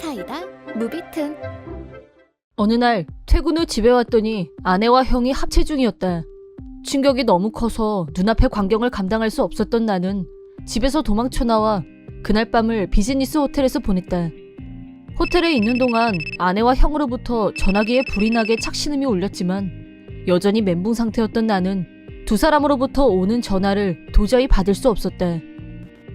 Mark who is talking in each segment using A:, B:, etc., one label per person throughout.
A: 사이다 무비튼.
B: 어느 날 퇴근 후 집에 왔더니 아내와 형이 합체 중이었다. 충격이 너무 커서 눈앞의 광경을 감당할 수 없었던 나는 집에서 도망쳐 나와 그날 밤을 비즈니스 호텔에서 보냈다. 호텔에 있는 동안 아내와 형으로부터 전화기에 불이 나게 착신음이 울렸지만 여전히 멘붕 상태였던 나는 두 사람으로부터 오는 전화를 도저히 받을 수 없었다.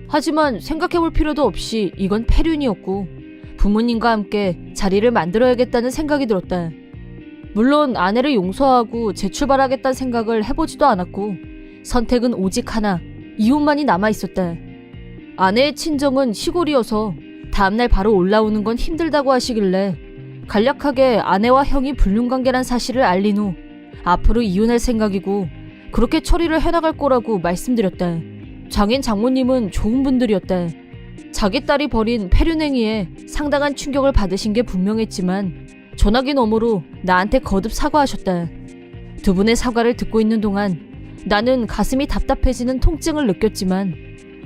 B: 하지만 생각해볼 필요도 없이 이건 폐륜이었고 부모님과 함께 자리를 만들어야겠다는 생각이 들었다. 물론 아내를 용서하고 재출발하겠다는 생각을 해보지도 않았고 선택은 오직 하나, 이혼만이 남아있었다. 아내의 친정은 시골이어서 다음날 바로 올라오는 건 힘들다고 하시길래 간략하게 아내와 형이 불륜관계란 사실을 알린 후 앞으로 이혼할 생각이고 그렇게 처리를 해나갈 거라고 말씀드렸다. 장인 장모님은 좋은 분들이었다. 자기 딸이 벌인 폐륜행위에 상당한 충격을 받으신 게 분명했지만 전화기 너머로 나한테 거듭 사과하셨다. 두 분의 사과를 듣고 있는 동안 나는 가슴이 답답해지는 통증을 느꼈지만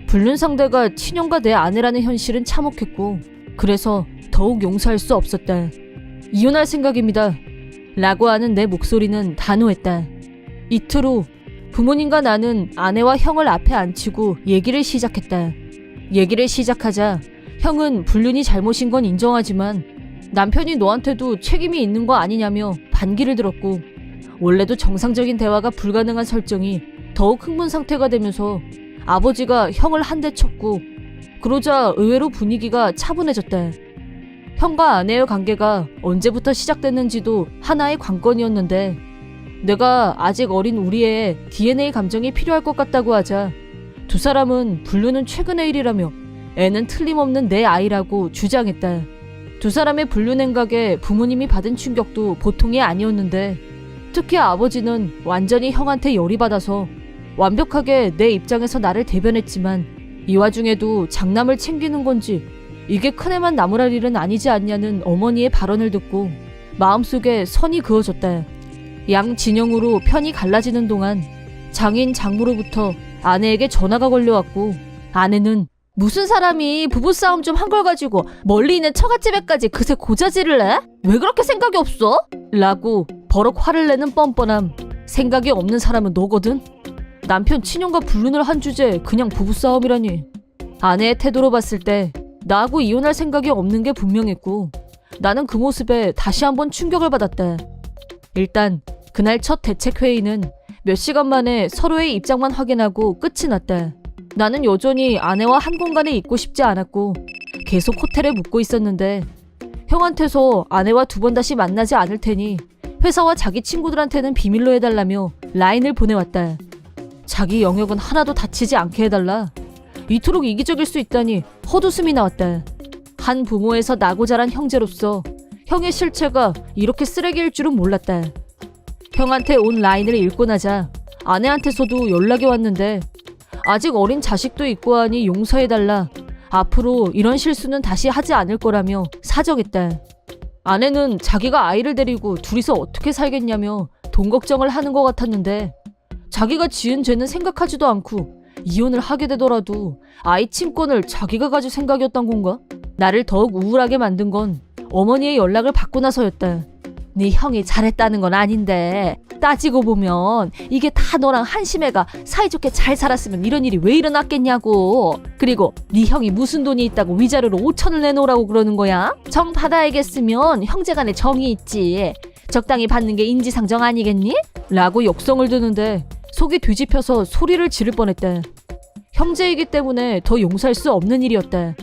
B: 불륜 상대가 친형과 내 아내라는 현실은 참혹했고 그래서 더욱 용서할 수 없었다. 이혼할 생각입니다. 라고 하는 내 목소리는 단호했다. 이틀 후 부모님과 나는 아내와 형을 앞에 앉히고 얘기를 시작했다. 얘기를 시작하자 형은 불륜이 잘못인 건 인정하지만 남편이 너한테도 책임이 있는 거 아니냐며 반기를 들었고 원래도 정상적인 대화가 불가능한 설정이 더욱 흥분 상태가 되면서 아버지가 형을 한 대 쳤고 그러자 의외로 분위기가 차분해졌다. 형과 아내의 관계가 언제부터 시작됐는지도 하나의 관건이었는데 내가 아직 어린 우리 애의 DNA 감정이 필요할 것 같다고 하자 두 사람은 불륜은 최근의 일이라며 애는 틀림없는 내 아이라고 주장했다. 두 사람의 불륜 행각에 부모님이 받은 충격도 보통이 아니었는데 특히 아버지는 완전히 형한테 열이 받아서 완벽하게 내 입장에서 나를 대변했지만 이 와중에도 장남을 챙기는 건지 이게 큰애만 나무랄 일은 아니지 않냐는 어머니의 발언을 듣고 마음속에 선이 그어졌다. 양 진영으로 편이 갈라지는 동안 장인 장모로부터 아내에게 전화가 걸려왔고 아내는 무슨 사람이 부부싸움 좀 한 걸 가지고 멀리 있는 처갓집에까지 그새 고자질을 해? 왜 그렇게 생각이 없어? 라고 버럭 화를 내는 뻔뻔함. 생각이 없는 사람은 너거든? 남편 친형과 불륜을 한 주제에 그냥 부부싸움이라니. 아내의 태도로 봤을 때 나하고 이혼할 생각이 없는 게 분명했고 나는 그 모습에 다시 한번 충격을 받았다. 일단 그날 첫 대책회의는 몇 시간 만에 서로의 입장만 확인하고 끝이 났다. 나는 여전히 아내와 한 공간에 있고 싶지 않았고 계속 호텔에 묵고 있었는데 형한테서 아내와 두 번 다시 만나지 않을 테니 회사와 자기 친구들한테는 비밀로 해달라며 라인을 보내왔다. 자기 영역은 하나도 다치지 않게 해달라. 이토록 이기적일 수 있다니 헛웃음이 나왔다. 한 부모에서 나고 자란 형제로서 형의 실체가 이렇게 쓰레기일 줄은 몰랐다. 형한테 온 라인을 읽고 나자 아내한테서도 연락이 왔는데 아직 어린 자식도 있고 하니 용서해달라. 앞으로 이런 실수는 다시 하지 않을 거라며 사정했다. 아내는 자기가 아이를 데리고 둘이서 어떻게 살겠냐며 돈 걱정을 하는 것 같았는데 자기가 지은 죄는 생각하지도 않고 이혼을 하게 되더라도 아이 친권을 자기가 가질 생각이었던 건가? 나를 더욱 우울하게 만든 건 어머니의 연락을 받고 나서였다. 네 형이 잘했다는 건 아닌데 따지고 보면 이게 다 너랑 한심애가 사이좋게 잘 살았으면 이런 일이 왜 일어났겠냐고. 그리고 네 형이 무슨 돈이 있다고 위자료로 5천을 내놓으라고 그러는 거야? 정 받아야겠으면 형제간에 정이 있지. 적당히 받는 게 인지상정 아니겠니? 라고 역성을 드는데 속이 뒤집혀서 소리를 지를 뻔했다. 형제이기 때문에 더 용서할 수 없는 일이었다.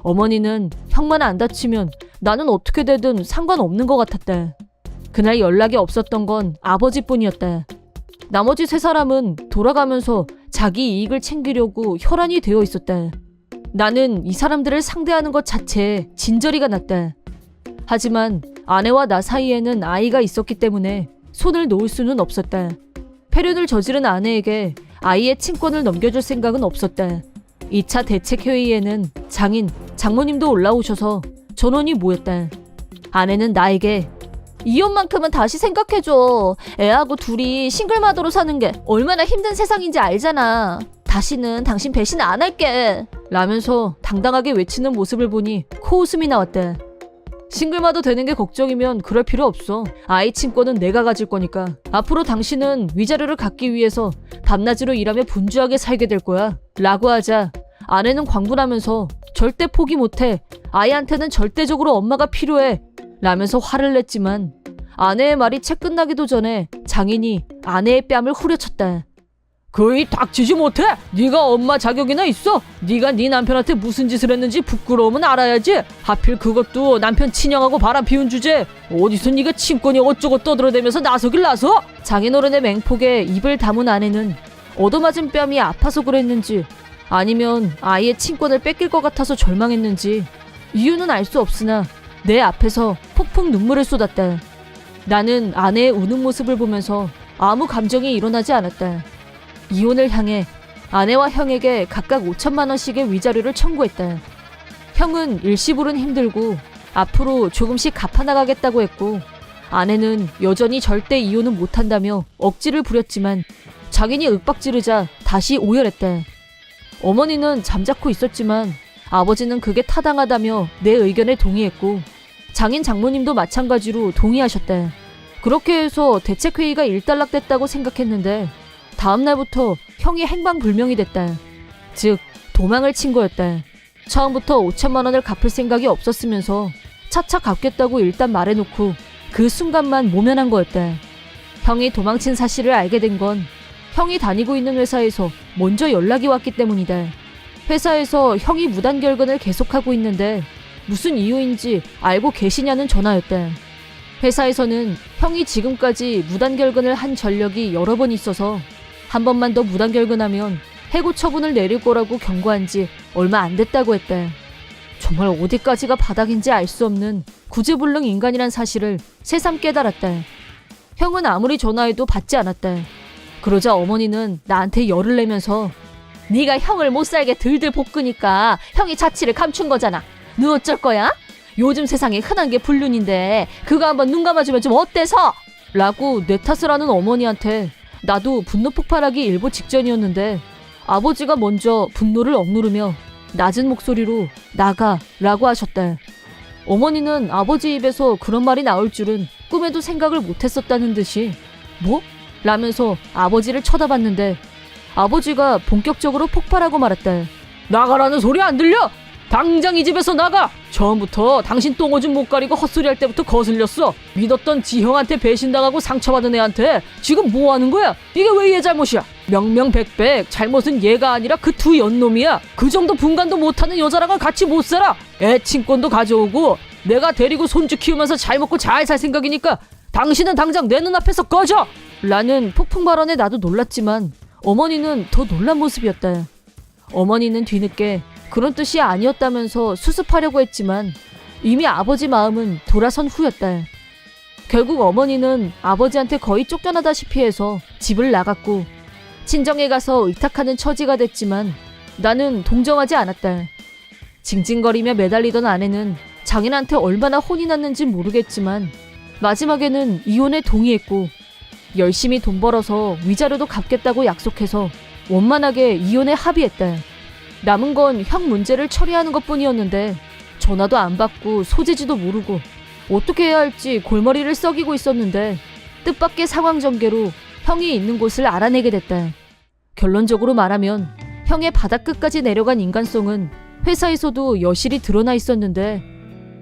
B: 어머니는 형만 안 다치면 나는 어떻게 되든 상관없는 것 같았다. 그날 연락이 없었던 건 아버지뿐이었다. 나머지 세 사람은 돌아가면서 자기 이익을 챙기려고 혈안이 되어 있었다. 나는 이 사람들을 상대하는 것 자체에 진저리가 났다. 하지만 아내와 나 사이에는 아이가 있었기 때문에 손을 놓을 수는 없었다. 폐륜을 저지른 아내에게 아이의 친권을 넘겨줄 생각은 없었다. 2차 대책회의에는 장인, 장모님도 올라오셔서 전원이 모였다. 아내는 나에게 이혼만큼은 다시 생각해줘. 애하고 둘이 싱글마더로 사는 게 얼마나 힘든 세상인지 알잖아. 다시는 당신 배신 안 할게. 라면서 당당하게 외치는 모습을 보니 코웃음이 나왔다. 싱글마더 되는 게 걱정이면 그럴 필요 없어. 아이 친권은 내가 가질 거니까. 앞으로 당신은 위자료를 갖기 위해서 밤낮으로 일하며 분주하게 살게 될 거야. 라고 하자 아내는 광분하면서 절대 포기 못해. 아이한테는 절대적으로 엄마가 필요해. 라면서 화를 냈지만 아내의 말이 채 끝나기도 전에 장인이 아내의 뺨을 후려쳤다. 거의 닥치지 못해? 네가 엄마 자격이나 있어? 네가 네 남편한테 무슨 짓을 했는지 부끄러우면 알아야지. 하필 그것도 남편 친형하고 바람 피운 주제. 어디서 네가 친권이 어쩌고 떠들어대면서 나서길 나서? 장인어른의 맹폭에 입을 다문 아내는 얻어맞은 뺨이 아파서 그랬는지 아니면 아이의 친권을 뺏길 것 같아서 절망했는지 이유는 알 수 없으나 내 앞에서 폭풍 눈물을 쏟았다. 나는 아내의 우는 모습을 보면서 아무 감정이 일어나지 않았다. 이혼을 향해 아내와 형에게 각각 5천만 원씩의 위자료를 청구했다. 형은 일시불은 힘들고 앞으로 조금씩 갚아나가겠다고 했고 아내는 여전히 절대 이혼은 못한다며 억지를 부렸지만 장인이 윽박지르자 다시 오열했다. 어머니는 잠자코 있었지만 아버지는 그게 타당하다며 내 의견에 동의했고 장인 장모님도 마찬가지로 동의하셨다. 그렇게 해서 대책회의가 일단락됐다고 생각했는데 다음 날부터 형이 행방불명이 됐다. 즉 도망을 친 거였다. 처음부터 5천만 원을 갚을 생각이 없었으면서 차차 갚겠다고 일단 말해놓고 그 순간만 모면한 거였다. 형이 도망친 사실을 알게 된 건 형이 다니고 있는 회사에서 먼저 연락이 왔기 때문이다. 회사에서 형이 무단결근을 계속하고 있는데 무슨 이유인지 알고 계시냐는 전화였다. 회사에서는 형이 지금까지 무단결근을 한 전력이 여러 번 있어서 한 번만 더 무단결근하면 해고 처분을 내릴 거라고 경고한 지 얼마 안 됐다고 했다. 정말 어디까지가 바닥인지 알 수 없는 구제불능 인간이란 사실을 새삼 깨달았다. 형은 아무리 전화해도 받지 않았다. 그러자 어머니는 나한테 열을 내면서 네가 형을 못 살게 들들 볶으니까 형이 자취를 감춘 거잖아. 너 어쩔 거야? 요즘 세상에 흔한 게 불륜인데 그거 한번 눈 감아주면 좀 어때서? 라고 내 탓을 하는 어머니한테 나도 분노 폭발하기 일보 직전이었는데 아버지가 먼저 분노를 억누르며 낮은 목소리로 나가 라고 하셨다. 어머니는 아버지 입에서 그런 말이 나올 줄은 꿈에도 생각을 못했었다는 듯이 뭐? 라면서 아버지를 쳐다봤는데 아버지가 본격적으로 폭발하고 말았다. 나가라는 소리 안 들려? 당장 이 집에서 나가! 처음부터 당신 똥오줌 못 가리고 헛소리할 때부터 거슬렸어. 믿었던 지형한테 배신당하고 상처받은 애한테 지금 뭐 하는 거야? 이게 왜 얘 잘못이야? 명명백백 잘못은 얘가 아니라 그 두 연놈이야. 그 정도 분간도 못하는 여자랑은 같이 못 살아. 애 친권도 가져오고 내가 데리고 손주 키우면서 잘 먹고 잘 살 생각이니까 당신은 당장 내 눈앞에서 꺼져! 라는 폭풍 발언에 나도 놀랐지만 어머니는 더 놀란 모습이었다. 어머니는 뒤늦게 그런 뜻이 아니었다면서 수습하려고 했지만 이미 아버지 마음은 돌아선 후였다. 결국 어머니는 아버지한테 거의 쫓겨나다시피 해서 집을 나갔고 친정에 가서 의탁하는 처지가 됐지만 나는 동정하지 않았다. 징징거리며 매달리던 아내는 장인한테 얼마나 혼이 났는지 모르겠지만 마지막에는 이혼에 동의했고 열심히 돈 벌어서 위자료도 갚겠다고 약속해서 원만하게 이혼에 합의했다. 남은 건 형 문제를 처리하는 것뿐이었는데 전화도 안 받고 소재지도 모르고 어떻게 해야 할지 골머리를 썩이고 있었는데 뜻밖의 상황 전개로 형이 있는 곳을 알아내게 됐다. 결론적으로 말하면 형의 바닥 끝까지 내려간 인간성은 회사에서도 여실히 드러나 있었는데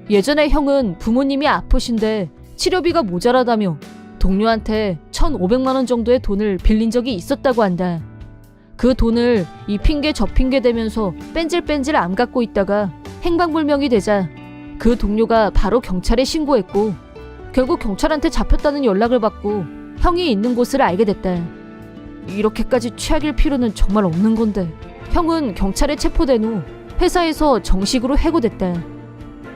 B: 예전에 형은 부모님이 아프신데 치료비가 모자라다며 동료한테 1,500만 원 정도의 돈을 빌린 적이 있었다고 한다. 그 돈을 이 핑계 저 핑계 대면서 뺀질뺀질 안 갚고 있다가 행방불명이 되자 그 동료가 바로 경찰에 신고했고 결국 경찰한테 잡혔다는 연락을 받고 형이 있는 곳을 알게 됐다. 이렇게까지 최악일 필요는 정말 없는 건데 형은 경찰에 체포된 후 회사에서 정식으로 해고됐다.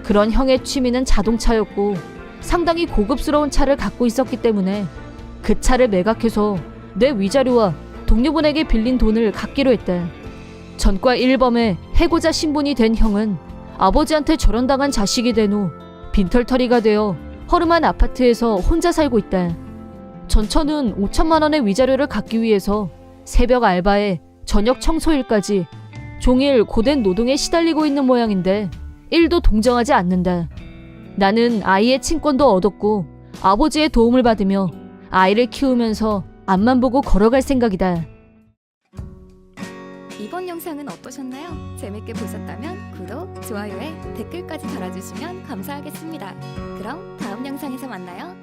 B: 그런 형의 취미는 자동차였고 상당히 고급스러운 차를 갖고 있었기 때문에 그 차를 매각해서 내 위자료와 동료분에게 빌린 돈을 갚기로 했다. 전과 1범에 해고자 신분이 된 형은 아버지한테 절연당한 자식이 된 후 빈털터리가 되어 허름한 아파트에서 혼자 살고 있다. 전처는 5천만 원의 위자료를 갚기 위해서 새벽 알바에 저녁 청소일까지 종일 고된 노동에 시달리고 있는 모양인데 1도 동정하지 않는다. 나는 아이의 친권도 얻었고 아버지의 도움을 받으며 아이를 키우면서 앞만 보고 걸어갈 생각이다.
A: 이번 영상은 어떠셨나요? 재밌게 보셨다면 구독, 좋아요에 댓글까지 달아주시면 감사하겠습니다. 그럼 다음 영상에서 만나요.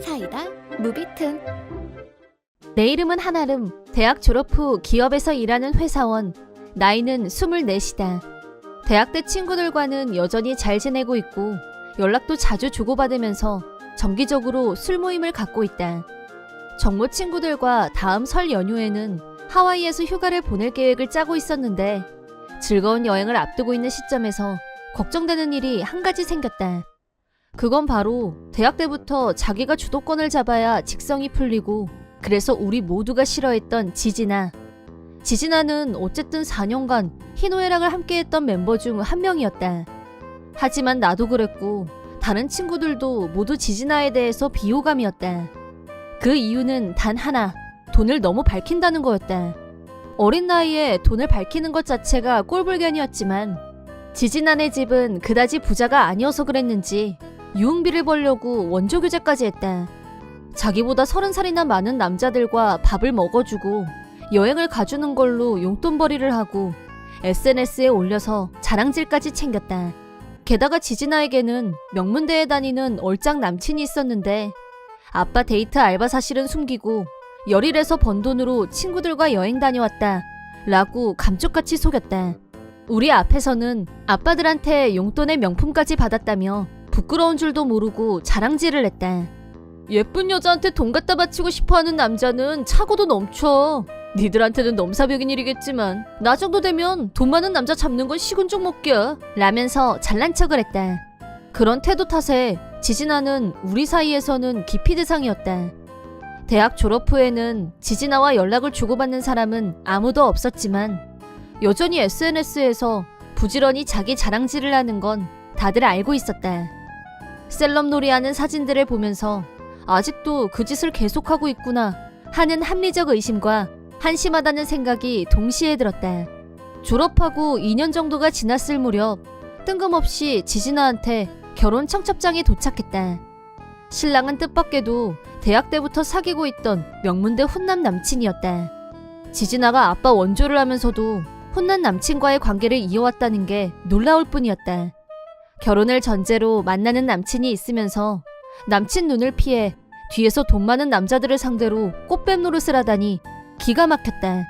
A: 사이다 무비튼.
B: 내 이름은 한아름. 대학 졸업 후 기업에서 일하는 회사원. 나이는 24이다. 대학 때 친구들과는 여전히 잘 지내고 있고 연락도 자주 주고받으면서 정기적으로 술 모임을 갖고 있다. 정모 친구들과 다음 설 연휴에는 하와이에서 휴가를 보낼 계획을 짜고 있었는데 즐거운 여행을 앞두고 있는 시점에서 걱정되는 일이 한 가지 생겼다. 그건 바로 대학 때부터 자기가 주도권을 잡아야 직성이 풀리고 그래서 우리 모두가 싫어했던 지진아. 지진아는 어쨌든 4년간 희노애락을 함께했던 멤버 중 한 명이었다. 하지만 나도 그랬고 다른 친구들도 모두 지진아에 대해서 비호감이었다. 그 이유는 단 하나, 돈을 너무 밝힌다는 거였다. 어린 나이에 돈을 밝히는 것 자체가 꼴불견이었지만 지진아네 집은 그다지 부자가 아니어서 그랬는지 유흥비를 벌려고 원조교제까지 했다. 자기보다 30살이나 많은 남자들과 밥을 먹어주고 여행을 가주는 걸로 용돈벌이를 하고 SNS에 올려서 자랑질까지 챙겼다. 게다가 지진아에게는 명문대에 다니는 얼짱 남친이 있었는데 아빠 데이트 알바 사실은 숨기고 열일해서 번 돈으로 친구들과 여행 다녀왔다 라고 감쪽같이 속였다. 우리 앞에서는 아빠들한테 용돈의 명품까지 받았다며 부끄러운 줄도 모르고 자랑질을 했다. 예쁜 여자한테 돈 갖다 바치고 싶어하는 남자는 차고도 넘쳐. 니들한테는 넘사벽인 일이겠지만 나 정도 되면 돈 많은 남자 잡는 건 식은죽 먹기야 라면서 잘난 척을 했다. 그런 태도 탓에 지진아는 우리 사이에서는 기피 대상이었다. 대학 졸업 후에는 지진아와 연락을 주고받는 사람은 아무도 없었지만 여전히 SNS에서 부지런히 자기 자랑질을 하는 건 다들 알고 있었다. 셀럽놀이하는 사진들을 보면서 아직도 그 짓을 계속하고 있구나 하는 합리적 의심과 한심하다는 생각이 동시에 들었다. 졸업하고 2년 정도가 지났을 무렵 뜬금없이 지진아한테 결혼 청첩장이 도착했다. 신랑은 뜻밖에도 대학 때부터 사귀고 있던 명문대 훈남 남친이었다. 지진아가 아빠 원조를 하면서도 훈남 남친과의 관계를 이어왔다는 게 놀라울 뿐이었다. 결혼을 전제로 만나는 남친이 있으면서 남친 눈을 피해 뒤에서 돈 많은 남자들을 상대로 꽃뱀 노릇을 하다니 기가 막혔다.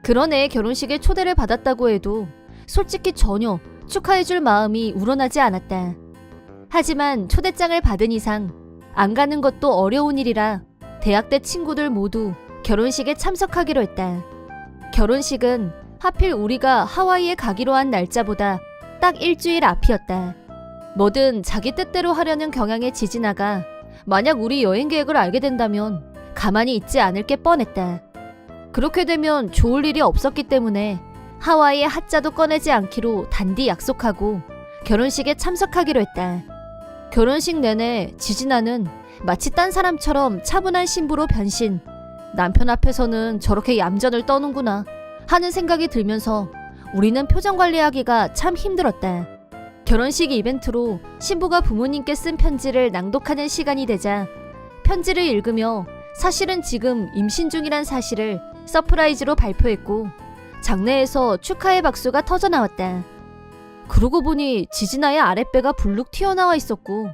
B: 그런 애의 결혼식에 초대를 받았다고 해도 솔직히 전혀 축하해줄 마음이 우러나지 않았다. 하지만 초대장을 받은 이상 안 가는 것도 어려운 일이라 대학 때 친구들 모두 결혼식에 참석하기로 했다. 결혼식은 하필 우리가 하와이에 가기로 한 날짜보다 딱 일주일 앞이었다. 뭐든 자기 뜻대로 하려는 경향의 지진아가 만약 우리 여행 계획을 알게 된다면 가만히 있지 않을 게 뻔했다. 그렇게 되면 좋을 일이 없었기 때문에 하와이의 하자도 꺼내지 않기로 단디 약속하고 결혼식에 참석하기로 했다. 결혼식 내내 지진아는 마치 딴 사람처럼 차분한 신부로 변신. 남편 앞에서는 저렇게 얌전을 떠는구나 하는 생각이 들면서 우리는 표정 관리하기가 참 힘들었다. 결혼식 이벤트로 신부가 부모님께 쓴 편지를 낭독하는 시간이 되자 편지를 읽으며 사실은 지금 임신 중이란 사실을 서프라이즈로 발표했고 장내에서 축하의 박수가 터져나왔다. 그러고 보니 지진아의 아랫배가 불룩 튀어나와 있었고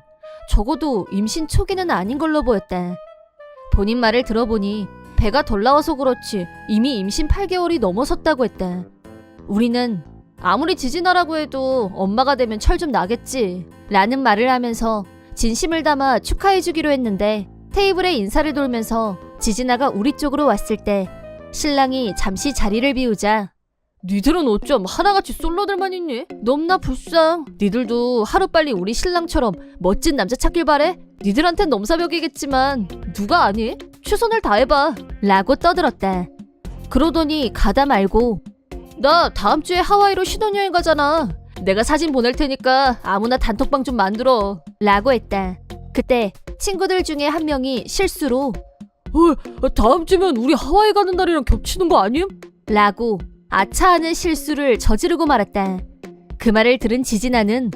B: 적어도 임신 초기는 아닌 걸로 보였다. 본인 말을 들어보니 배가 덜 나와서 그렇지 이미 임신 8개월이 넘어섰다고 했다. 우리는 아무리 지진아라고 해도 엄마가 되면 철 좀 나겠지 라는 말을 하면서 진심을 담아 축하해주기로 했는데 테이블에 인사를 돌면서 지진아가 우리 쪽으로 왔을 때 신랑이 잠시 자리를 비우자 니들은 어쩜 하나같이 솔로들만 있니? 넘나 불쌍. 니들도 하루빨리 우리 신랑처럼 멋진 남자 찾길 바래? 니들한텐 넘사벽이겠지만 누가 아니? 최선을 다해봐 라고 떠들었다. 그러더니 가다 말고 나 다음 주에 하와이로 신혼여행 가잖아 내가 사진 보낼 테니까 아무나 단톡방 좀 만들어. 라고 했다. 그때 친구들 중에 한 명이 실수로 다음 주면 우리 하와이 가는 날이랑 겹치는 거 아님? 라고 아차하는 실수를 저지르고 말았다. 그 말을 들은 지진아는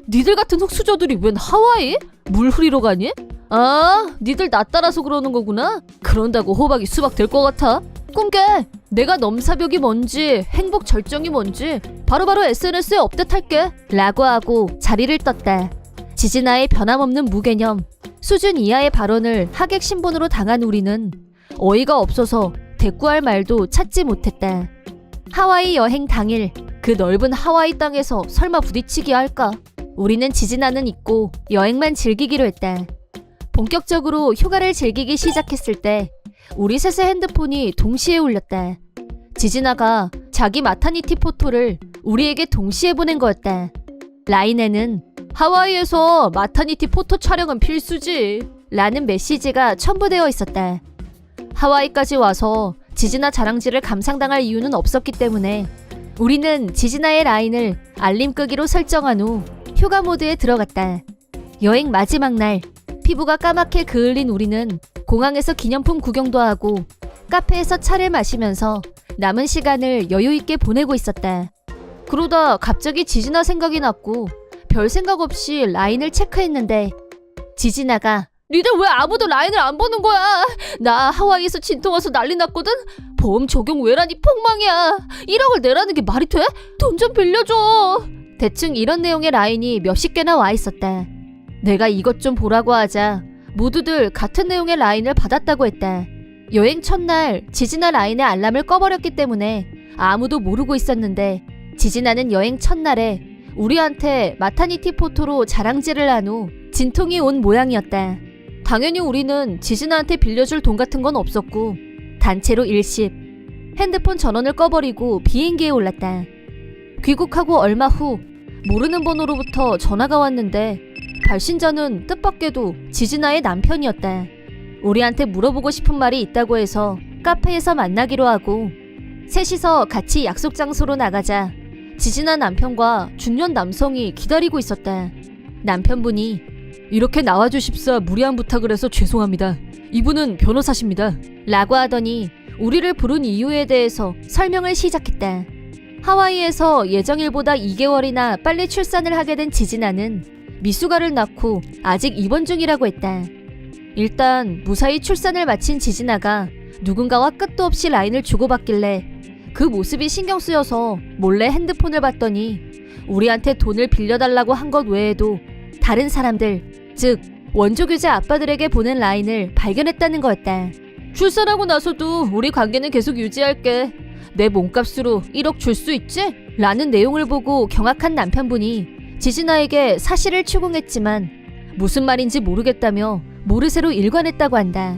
B: 니들 같은 흙수저들이 웬 하와이? 물 흐리러 가니? 아, 니들 나 따라서 그러는 거구나? 그런다고 호박이 수박 될 것 같아? 꿍게, 내가 넘사벽이 뭔지 행복 절정이 뭔지 바로바로 SNS에 업데이트할게. 라고 하고 자리를 떴다. 지진아의 변함없는 무개념, 수준 이하의 발언을 하객 신분으로 당한 우리는 어이가 없어서 대꾸할 말도 찾지 못했다. 하와이 여행 당일 그 넓은 하와이 땅에서 설마 부딪히기 할까? 우리는 지진아는 잊고 여행만 즐기기로 했다. 본격적으로 휴가를 즐기기 시작했을 때 우리 셋의 핸드폰이 동시에 울렸다. 지진아가 자기 마터니티 포토를 우리에게 동시에 보낸 거였다. 라인에는 하와이에서 마터니티 포토 촬영은 필수지 라는 메시지가 첨부되어 있었다. 하와이까지 와서 지진아 자랑질을 감상당할 이유는 없었기 때문에 우리는 지진아의 라인을 알림 끄기로 설정한 후 휴가 모드에 들어갔다. 여행 마지막 날 피부가 까맣게 그을린 우리는 공항에서 기념품 구경도 하고 카페에서 차를 마시면서 남은 시간을 여유있게 보내고 있었다. 그러다 갑자기 지진아 생각이 났고 별 생각 없이 라인을 체크했는데 지진아가 니들 왜 아무도 라인을 안 보는 거야? 나 하와이에서 진통 와서 난리 났거든? 보험 적용 외란이 폭망이야. 1억을 내라는 게 말이 돼? 돈 좀 빌려줘. 대충 이런 내용의 라인이 몇십 개나 와 있었다. 내가 이것 좀 보라고 하자 모두들 같은 내용의 라인을 받았다고 했다. 여행 첫날 지진아 라인의 알람을 꺼버렸기 때문에 아무도 모르고 있었는데 지진아는 여행 첫날에 우리한테 마터니티 포토로 자랑질을 한 후 진통이 온 모양이었다. 당연히 우리는 지진아한테 빌려줄 돈 같은 건 없었고 단체로 일십, 핸드폰 전원을 꺼버리고 비행기에 올랐다. 귀국하고 얼마 후 모르는 번호로부터 전화가 왔는데 발신자는 뜻밖에도 지진아의 남편이었다. 우리한테 물어보고 싶은 말이 있다고 해서 카페에서 만나기로 하고 셋이서 같이 약속 장소로 나가자 지진아 남편과 중년 남성이 기다리고 있었다. 남편분이 이렇게 나와주십사 무리한 부탁을 해서 죄송합니다. 이분은 변호사십니다. 라고 하더니 우리를 부른 이유에 대해서 설명을 시작했다. 하와이에서 예정일보다 2개월이나 빨리 출산을 하게 된 지진아는 미숙아를 낳고 아직 입원 중이라고 했다. 일단 무사히 출산을 마친 지진아가 누군가와 끝도 없이 라인을 주고받길래 그 모습이 신경 쓰여서 몰래 핸드폰을 봤더니 우리한테 돈을 빌려달라고 한 것 외에도 다른 사람들, 즉 원조교제 아빠들에게 보낸 라인을 발견했다는 거였다. 출산하고 나서도 우리 관계는 계속 유지할게. 내 몸값으로 1억 줄 수 있지? 라는 내용을 보고 경악한 남편분이 지진아에게 사실을 추궁했지만 무슨 말인지 모르겠다며 모르쇠로 일관했다고 한다.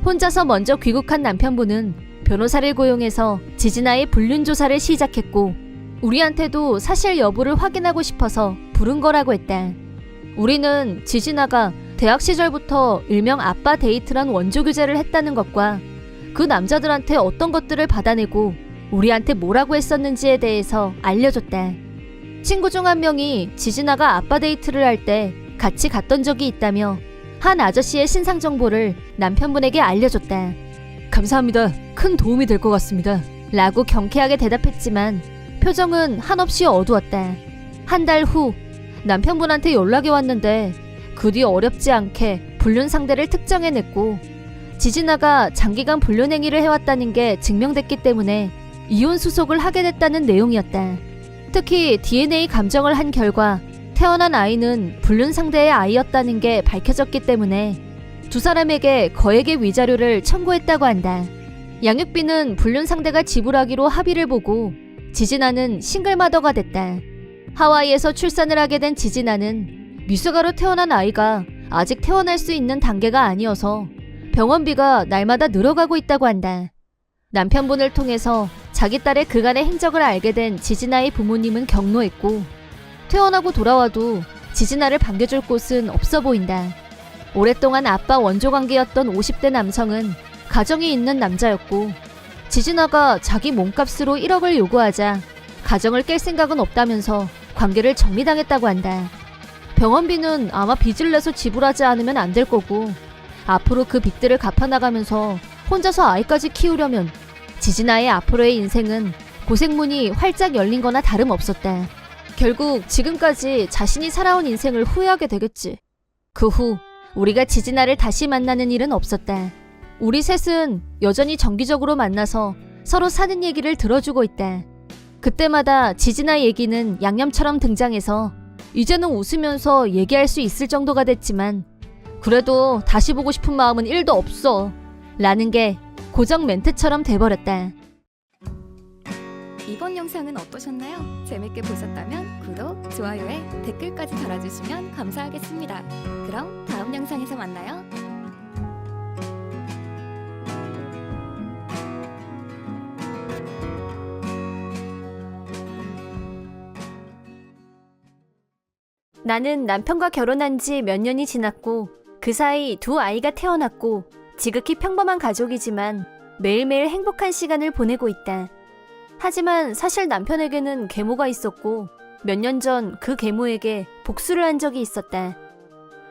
B: 혼자서 먼저 귀국한 남편분은 변호사를 고용해서 지진아의 불륜 조사를 시작했고 우리한테도 사실 여부를 확인하고 싶어서 부른 거라고 했다. 우리는 지진아가 대학 시절부터 일명 아빠 데이트란 원조 교제를 했다는 것과 그 남자들한테 어떤 것들을 받아내고 우리한테 뭐라고 했었는지에 대해서 알려줬다. 친구 중 한 명이 지진아가 아빠 데이트를 할 때 같이 갔던 적이 있다며 한 아저씨의 신상 정보를 남편분에게 알려줬다. 감사합니다. 큰 도움이 될 것 같습니다. 라고 경쾌하게 대답했지만 표정은 한없이 어두웠다. 한 달 후 남편분한테 연락이 왔는데 그 뒤 어렵지 않게 불륜 상대를 특정해냈고 지진아가 장기간 불륜 행위를 해왔다는 게 증명됐기 때문에 이혼 수속을 하게 됐다는 내용이었다. 특히 DNA 감정을 한 결과 태어난 아이는 불륜 상대의 아이였다는 게 밝혀졌기 때문에 두 사람에게 거액의 위자료를 청구했다고 한다. 양육비는 불륜 상대가 지불하기로 합의를 보고 지진아는 싱글마더가 됐다. 하와이에서 출산을 하게 된 지진아는 미숙아로 태어난 아이가 아직 태어날 수 있는 단계가 아니어서 병원비가 날마다 늘어가고 있다고 한다. 남편분을 통해서 자기 딸의 그간의 행적을 알게 된 지진아의 부모님은 격노했고 퇴원하고 돌아와도 지진아를 반겨줄 곳은 없어 보인다. 오랫동안 아빠 원조 관계였던 50대 남성은 가정이 있는 남자였고 지진아가 자기 몸값으로 1억을 요구하자 가정을 깰 생각은 없다면서 관계를 정리당했다고 한다. 병원비는 아마 빚을 내서 지불하지 않으면 안 될 거고, 앞으로 그 빚들을 갚아나가면서 혼자서 아이까지 키우려면 지진아의 앞으로의 인생은 고생문이 활짝 열린 거나 다름없었다. 결국 지금까지 자신이 살아온 인생을 후회하게 되겠지. 그 후 우리가 지진아를 다시 만나는 일은 없었다. 우리 셋은 여전히 정기적으로 만나서 서로 사는 얘기를 들어주고 있다. 그때마다 지진아 얘기는 양념처럼 등장해서 이제는 웃으면서 얘기할 수 있을 정도가 됐지만, 그래도 다시 보고 싶은 마음은 1도 없어 라는 게 고정 멘트처럼 돼버렸다.
A: 이번 영상은 어떠셨나요? 재밌게 보셨다면 구독, 좋아요에 댓글까지 달아주시면 감사하겠습니다. 그럼 다음 영상에서 만나요.
B: 나는 남편과 결혼한 지 몇 년이 지났고 그 사이 2 아이가 태어났고 지극히 평범한 가족이지만 매일매일 행복한 시간을 보내고 있다. 하지만 사실 남편에게는 계모가 있었고 몇 년 전 그 계모에게 복수를 한 적이 있었다.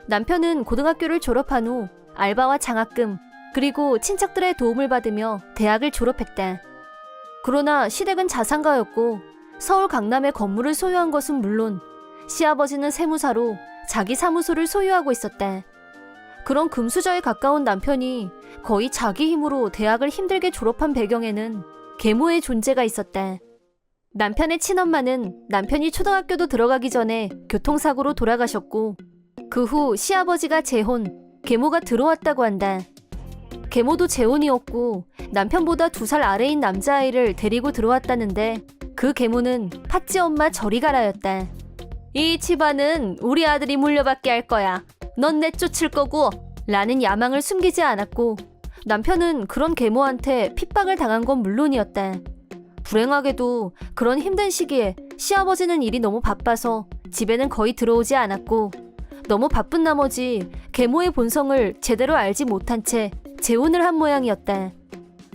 B: 남편은 고등학교를 졸업한 후 알바와 장학금 그리고 친척들의 도움을 받으며 대학을 졸업했다. 그러나 시댁은 자산가였고 서울 강남에 건물을 소유한 것은 물론 시아버지는 세무사로 자기 사무소를 소유하고 있었다. 그런 금수저에 가까운 남편이 거의 자기 힘으로 대학을 힘들게 졸업한 배경에는 계모의 존재가 있었다. 남편의 친엄마는 남편이 초등학교도 들어가기 전에 교통사고로 돌아가셨고 그 후 시아버지가 재혼, 계모가 들어왔다고 한다. 계모도 재혼이었고 남편보다 2살 아래인 남자아이를 데리고 들어왔다는데 그 계모는 팥쥐 엄마 저리 가라였다. 이 집안은 우리 아들이 물려받게 할 거야. 넌 내쫓을 거고 라는 야망을 숨기지 않았고 남편은 그런 계모한테 핍박을 당한 건 물론이었다. 불행하게도 그런 힘든 시기에 시아버지는 일이 너무 바빠서 집에는 거의 들어오지 않았고 너무 바쁜 나머지 계모의 본성을 제대로 알지 못한 채 재혼을 한 모양이었다.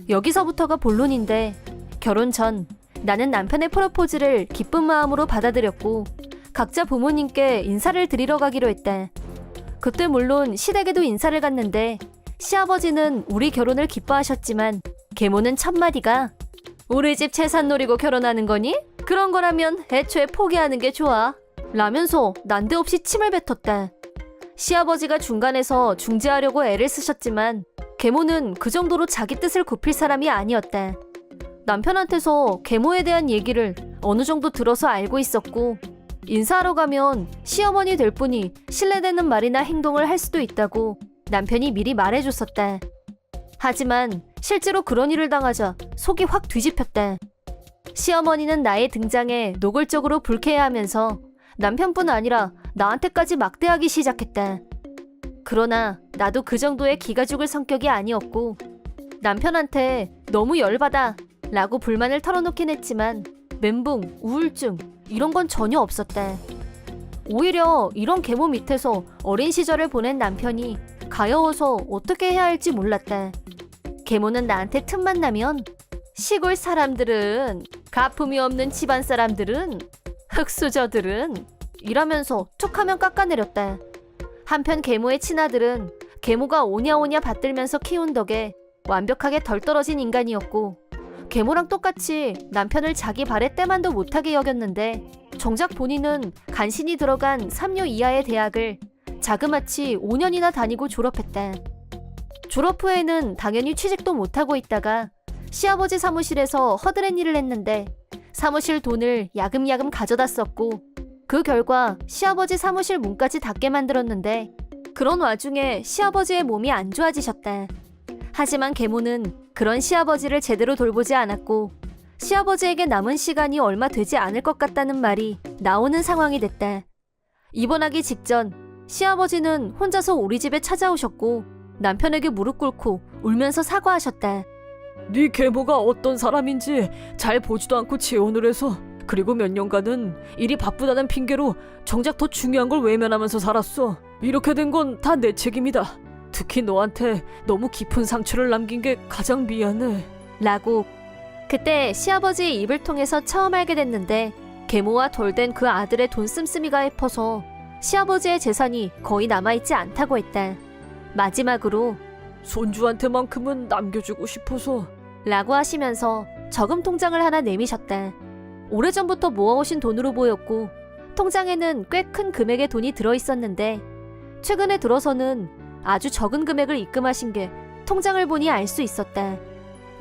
B: 여기서부터가 본론인데 결혼 전 나는 남편의 프로포즈를 기쁜 마음으로 받아들였고 각자 부모님께 인사를 드리러 가기로 했다. 그때 물론 시댁에도 인사를 갔는데 시아버지는 우리 결혼을 기뻐하셨지만 계모는 첫마디가 우리 집 재산 노리고 결혼하는 거니? 그런 거라면 애초에 포기하는 게 좋아 라면서 난데없이 침을 뱉었다. 시아버지가 중간에서 중재하려고 애를 쓰셨지만 계모는 그 정도로 자기 뜻을 굽힐 사람이 아니었다. 남편한테서 계모에 대한 얘기를 어느 정도 들어서 알고 있었고 인사하러 가면 시어머니 될 뿐이 신뢰되는 말이나 행동을 할 수도 있다고 남편이 미리 말해줬었다. 하지만 실제로 그런 일을 당하자 속이 확 뒤집혔다. 시어머니는 나의 등장에 노골적으로 불쾌해하면서 남편뿐 아니라 나한테까지 막대하기 시작했다. 그러나 나도 그 정도의 기가 죽을 성격이 아니었고 남편한테 너무 열받아 라고 불만을 털어놓긴 했지만 멘붕, 우울증 이런 건 전혀 없었다. 오히려 이런 계모 밑에서 어린 시절을 보낸 남편이 가여워서 어떻게 해야 할지 몰랐다. 계모는 나한테 틈만 나면 시골 사람들은, 가품이 없는 집안 사람들은, 흙수저들은 이러면서 툭하면 깎아내렸다. 한편 계모의 친아들은 계모가 오냐오냐 받들면서 키운 덕에 완벽하게 덜 떨어진 인간이었고 계모랑 똑같이 남편을 자기 발에 때만도 못하게 여겼는데 정작 본인은 간신히 들어간 3류 이하의 대학을 자그마치 5년이나 다니고 졸업했다. 졸업 후에는 당연히 취직도 못하고 있다가 시아버지 사무실에서 허드렛 일을 했는데 사무실 돈을 야금야금 가져다 썼고 그 결과 시아버지 사무실 문까지 닫게 만들었는데 그런 와중에 시아버지의 몸이 안 좋아지셨다. 하지만 계모는 그런 시아버지를 제대로 돌보지 않았고 시아버지에게 남은 시간이 얼마 되지 않을 것 같다는 말이 나오는 상황이 됐다. 입원하기 직전 시아버지는 혼자서 우리 집에 찾아오셨고 남편에게 무릎 꿇고 울면서 사과하셨다.
C: 네 계모가 어떤 사람인지 잘 보지도 않고 재혼을 해서 그리고 몇 년간은 일이 바쁘다는 핑계로 정작 더 중요한 걸 외면하면서 살았어. 이렇게 된 건 다 내 책임이다. 특히 너한테 너무 깊은 상처를 남긴 게 가장 미안해.
B: 라고 그때 시아버지의 입을 통해서 처음 알게 됐는데 계모와 돌된 그 아들의 돈 씀씀이가 해퍼서 시아버지의 재산이 거의 남아있지 않다고 했다. 마지막으로
C: 손주한테만큼은 남겨주고 싶어서.
B: 라고 하시면서 저금 통장을 하나 내미셨다. 오래전부터 모아오신 돈으로 보였고 통장에는 꽤 큰 금액의 돈이 들어있었는데 최근에 들어서는 아주 적은 금액을 입금하신 게 통장을 보니 알 수 있었다.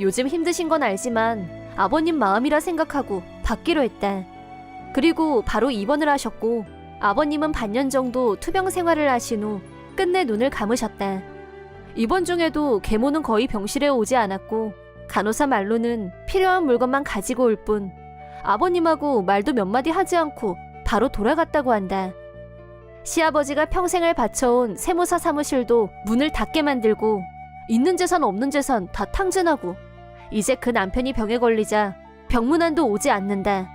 B: 요즘 힘드신 건 알지만 아버님 마음이라 생각하고 받기로 했다. 그리고 바로 입원을 하셨고 아버님은 반년 정도 투병 생활을 하신 후 끝내 눈을 감으셨다. 입원 중에도 계모는 거의 병실에 오지 않았고 간호사 말로는 필요한 물건만 가지고 올 뿐 아버님하고 말도 몇 마디 하지 않고 바로 돌아갔다고 한다. 시아버지가 평생을 바쳐온 세무사 사무실도 문을 닫게 만들고 있는 재산 없는 재산 다 탕진하고 이제 그 남편이 병에 걸리자 병문안도 오지 않는다.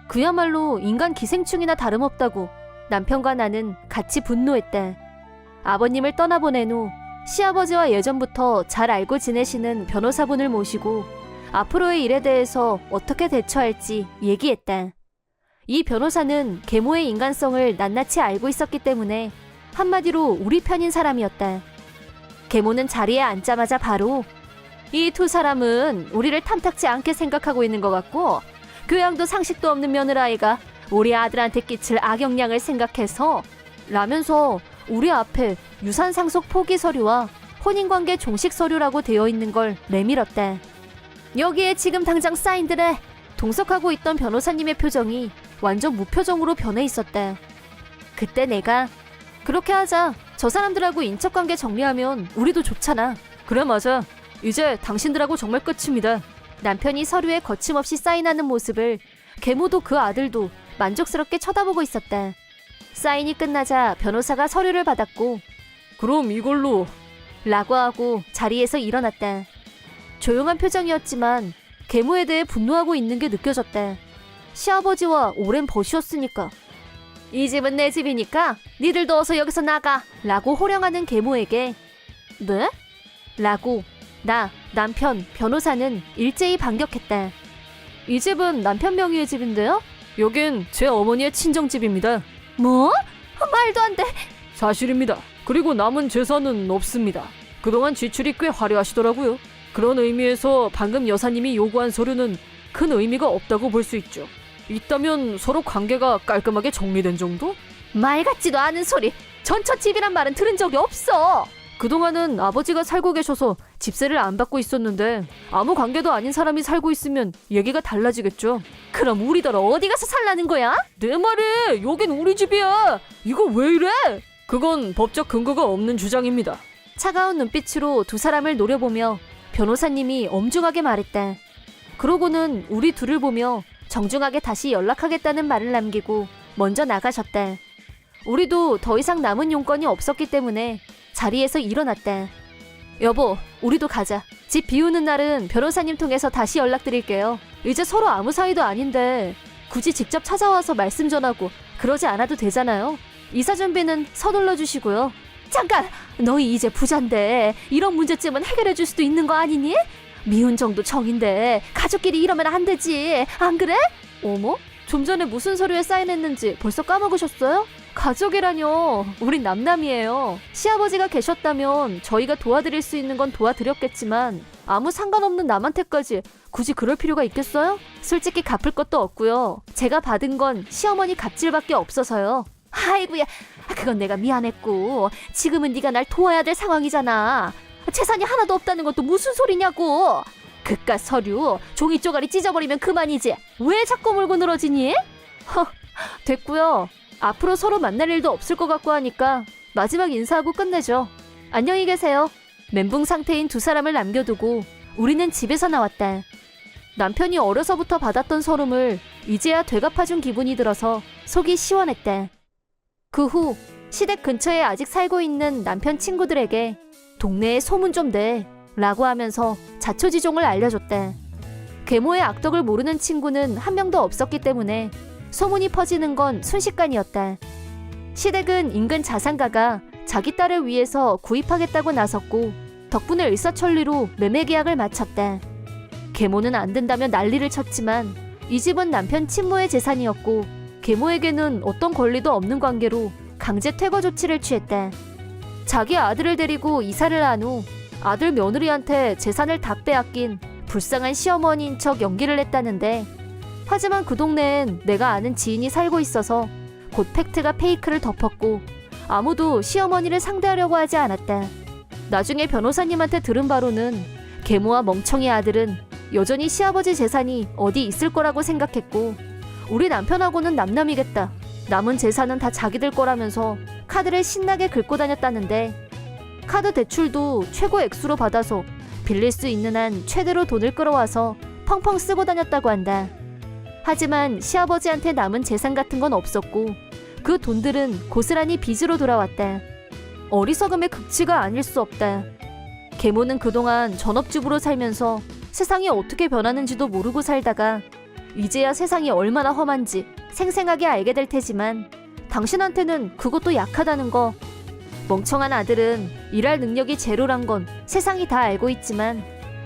B: 그야말로 인간 기생충이나 다름없다고 남편과 나는 같이 분노했다. 아버님을 떠나보낸 후 시아버지와 예전부터 잘 알고 지내시는 변호사분을 모시고 앞으로의 일에 대해서 어떻게 대처할지 얘기했다. 이 변호사는 계모의 인간성을 낱낱이 알고 있었기 때문에 한마디로 우리 편인 사람이었다. 계모는 자리에 앉자마자 바로 이 두 사람은 우리를 탐탁지 않게 생각하고 있는 것 같고 교양도 상식도 없는 며느라이가 우리 아들한테 끼칠 악영향을 생각해서 라면서 우리 앞에 유산 상속 포기 서류와 혼인관계 종식 서류라고 되어 있는 걸 내밀었다. 여기에 지금 당장 사인들에 동석하고 있던 변호사님의 표정이 완전 무표정으로 변해 있었다. 그때 내가 그렇게 하자. 저 사람들하고 인척관계 정리하면 우리도 좋잖아.
C: 그래 맞아. 이제 당신들하고 정말 끝입니다.
B: 남편이 서류에 거침없이 사인하는 모습을 계모도 그 아들도 만족스럽게 쳐다보고 있었다. 사인이 끝나자 변호사가 서류를 받았고
C: 그럼 이걸로
B: 라고 하고 자리에서 일어났다. 조용한 표정이었지만 계모에 대해 분노하고 있는 게 느껴졌다. 시아버지와 오랜 벗이었으니까. 이 집은 내 집이니까 니들도 어서 여기서 나가 라고 호령하는 계모에게 네? 라고 나, 남편, 변호사는 일제히 반격했다. 이 집은 남편 명의의 집인데요?
C: 여긴 제 어머니의 친정집입니다.
B: 뭐? 말도 안 돼.
C: 사실입니다. 그리고 남은 재산은 없습니다. 그동안 지출이 꽤 화려하시더라고요. 그런 의미에서 방금 여사님이 요구한 서류는 큰 의미가 없다고 볼 수 있죠. 있다면 서로 관계가 깔끔하게 정리된 정도?
B: 말 같지도 않은 소리. 전처집이란 말은 들은 적이 없어.
C: 그동안은 아버지가 살고 계셔서 집세를 안 받고 있었는데 아무 관계도 아닌 사람이 살고 있으면 얘기가 달라지겠죠.
B: 그럼 우리더러 어디 가서 살라는 거야?
C: 내 말에 여긴 우리 집이야. 이거 왜 이래? 그건 법적 근거가 없는 주장입니다.
B: 차가운 눈빛으로 두 사람을 노려보며 변호사님이 엄중하게 말했다. 그러고는 우리 둘을 보며 정중하게 다시 연락하겠다는 말을 남기고 먼저 나가셨다. 우리도 더 이상 남은 용건이 없었기 때문에 자리에서 일어났다. 여보, 우리도 가자. 집 비우는 날은 변호사님 통해서 다시 연락드릴게요. 이제 서로 아무 사이도 아닌데 굳이 직접 찾아와서 말씀 전하고 그러지 않아도 되잖아요. 이사 준비는 서둘러 주시고요. 잠깐! 너희 이제 부잔데 이런 문제쯤은 해결해 줄 수도 있는 거 아니니? 미운 정도 정인데 가족끼리 이러면 안 되지. 안 그래? 어머? 좀 전에 무슨 서류에 사인했는지 벌써 까먹으셨어요? 가족이라뇨. 우린 남남이에요. 시아버지가 계셨다면 저희가 도와드릴 수 있는 건 도와드렸겠지만 아무 상관없는 남한테까지 굳이 그럴 필요가 있겠어요? 솔직히 갚을 것도 없고요. 제가 받은 건 시어머니 갑질밖에 없어서요. 아이고야, 그건 내가 미안했고 지금은 네가 날 도와야 될 상황이잖아. 재산이 하나도 없다는 것도 무슨 소리냐고. 그깟 서류 종이 쪼가리 찢어버리면 그만이지 왜 자꾸 물고 늘어지니? 됐고요. 앞으로 서로 만날 일도 없을 것 같고 하니까 마지막 인사하고 끝내죠. 안녕히 계세요. 멘붕 상태인 두 사람을 남겨두고 우리는 집에서 나왔다. 남편이 어려서부터 받았던 서름을 이제야 되갚아준 기분이 들어서 속이 시원했다. 그 후 시댁 근처에 아직 살고 있는 남편 친구들에게 동네에 소문 좀 내 라고 하면서 자초지종을 알려줬다. 계모의 악덕을 모르는 친구는 한 명도 없었기 때문에 소문이 퍼지는 건 순식간이었다. 시댁은 인근 자산가가 자기 딸을 위해서 구입하겠다고 나섰고 덕분에 일사천리로 매매 계약을 마쳤다. 계모는 안 된다며 난리를 쳤지만 이 집은 남편 친모의 재산이었고 계모에게는 어떤 권리도 없는 관계로 강제 퇴거 조치를 취했다. 자기 아들을 데리고 이사를 한 후 아들 며느리한테 재산을 다 빼앗긴 불쌍한 시어머니인 척 연기를 했다는데, 하지만 그 동네엔 내가 아는 지인이 살고 있어서 곧 팩트가 페이크를 덮었고 아무도 시어머니를 상대하려고 하지 않았다. 나중에 변호사님한테 들은 바로는 계모와 멍청이 아들은 여전히 시아버지 재산이 어디 있을 거라고 생각했고 우리 남편하고는 남남이겠다, 남은 재산은 다 자기들 거라면서 카드를 신나게 긁고 다녔다는데, 카드 대출도 최고 액수로 받아서 빌릴 수 있는 한 최대로 돈을 끌어와서 펑펑 쓰고 다녔다고 한다. 하지만 시아버지한테 남은 재산 같은 건 없었고 그 돈들은 고스란히 빚으로 돌아왔다. 어리석음의 극치가 아닐 수 없다. 계모는 그동안 전업주부로 살면서 세상이 어떻게 변하는지도 모르고 살다가 이제야 세상이 얼마나 험한지 생생하게 알게 될 테지만 당신한테는 그것도 약하다는 거. 멍청한 아들은 일할 능력이 제로란 건 세상이 다 알고 있지만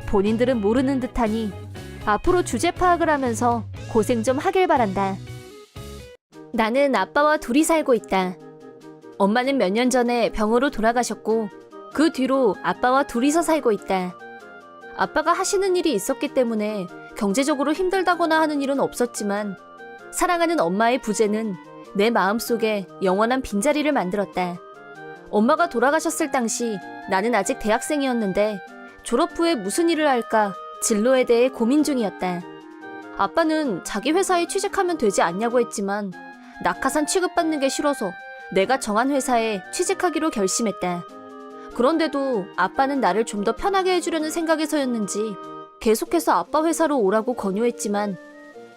B: 본인들은 모르는 듯하니 앞으로 주제 파악을 하면서 고생 좀 하길 바란다. 나는 아빠와 둘이 살고 있다. 엄마는 몇 년 전에 병으로 돌아가셨고 그 뒤로 아빠와 둘이서 살고 있다. 아빠가 하시는 일이 있었기 때문에 경제적으로 힘들다거나 하는 일은 없었지만 사랑하는 엄마의 부재는 내 마음속에 영원한 빈자리를 만들었다. 엄마가 돌아가셨을 당시 나는 아직 대학생이었는데 졸업 후에 무슨 일을 할까 진로에 대해 고민 중이었다. 아빠는 자기 회사에 취직하면 되지 않냐고 했지만 낙하산 취급받는 게 싫어서 내가 정한 회사에 취직하기로 결심했다. 그런데도 아빠는 나를 좀 더 편하게 해주려는 생각에서였는지 계속해서 아빠 회사로 오라고 권유했지만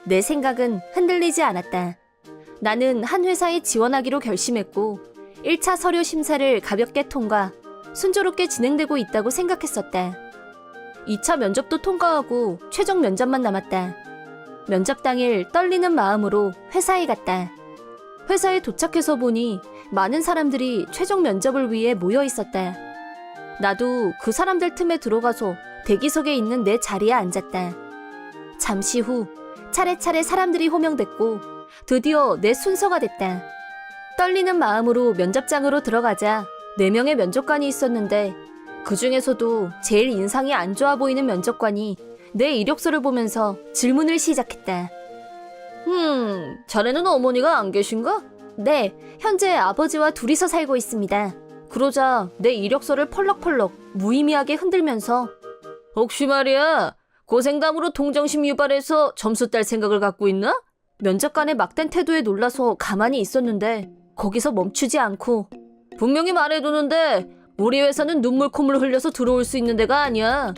B: 내 생각은 흔들리지 않았다. 나는 한 회사에 지원하기로 결심했고 1차 서류 심사를 가볍게 통과, 순조롭게 진행되고 있다고 생각했었다. 2차 면접도 통과하고 최종 면접만 남았다. 면접 당일 떨리는 마음으로 회사에 갔다. 회사에 도착해서 보니 많은 사람들이 최종 면접을 위해 모여 있었다. 나도 그 사람들 틈에 들어가서 대기석에 있는 내 자리에 앉았다. 잠시 후 차례차례 사람들이 호명됐고 드디어 내 순서가 됐다. 떨리는 마음으로 면접장으로 들어가자 4명의 면접관이 있었는데 그 중에서도 제일 인상이 안 좋아 보이는 면접관이 내 이력서를 보면서 질문을 시작했다. 자네는 어머니가 안 계신가? 네, 현재 아버지와 둘이서 살고 있습니다. 그러자 내 이력서를 펄럭펄럭 무의미하게 흔들면서 혹시 말이야, 고생담으로 동정심 유발해서 점수 딸 생각을 갖고 있나? 면접관의 막된 태도에 놀라서 가만히 있었는데 거기서 멈추지 않고 분명히 말해두는데 우리 회사는 눈물 콧물 흘려서 들어올 수 있는 데가 아니야.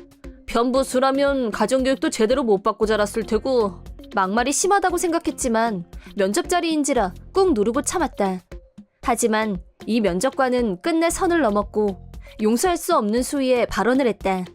B: 편부수라면 가정교육도 제대로 못 받고 자랐을 테고. 막말이 심하다고 생각했지만 면접 자리인지라 꾹 누르고 참았다. 하지만 이 면접관은 끝내 선을 넘었고 용서할 수 없는 수위에 발언을 했다.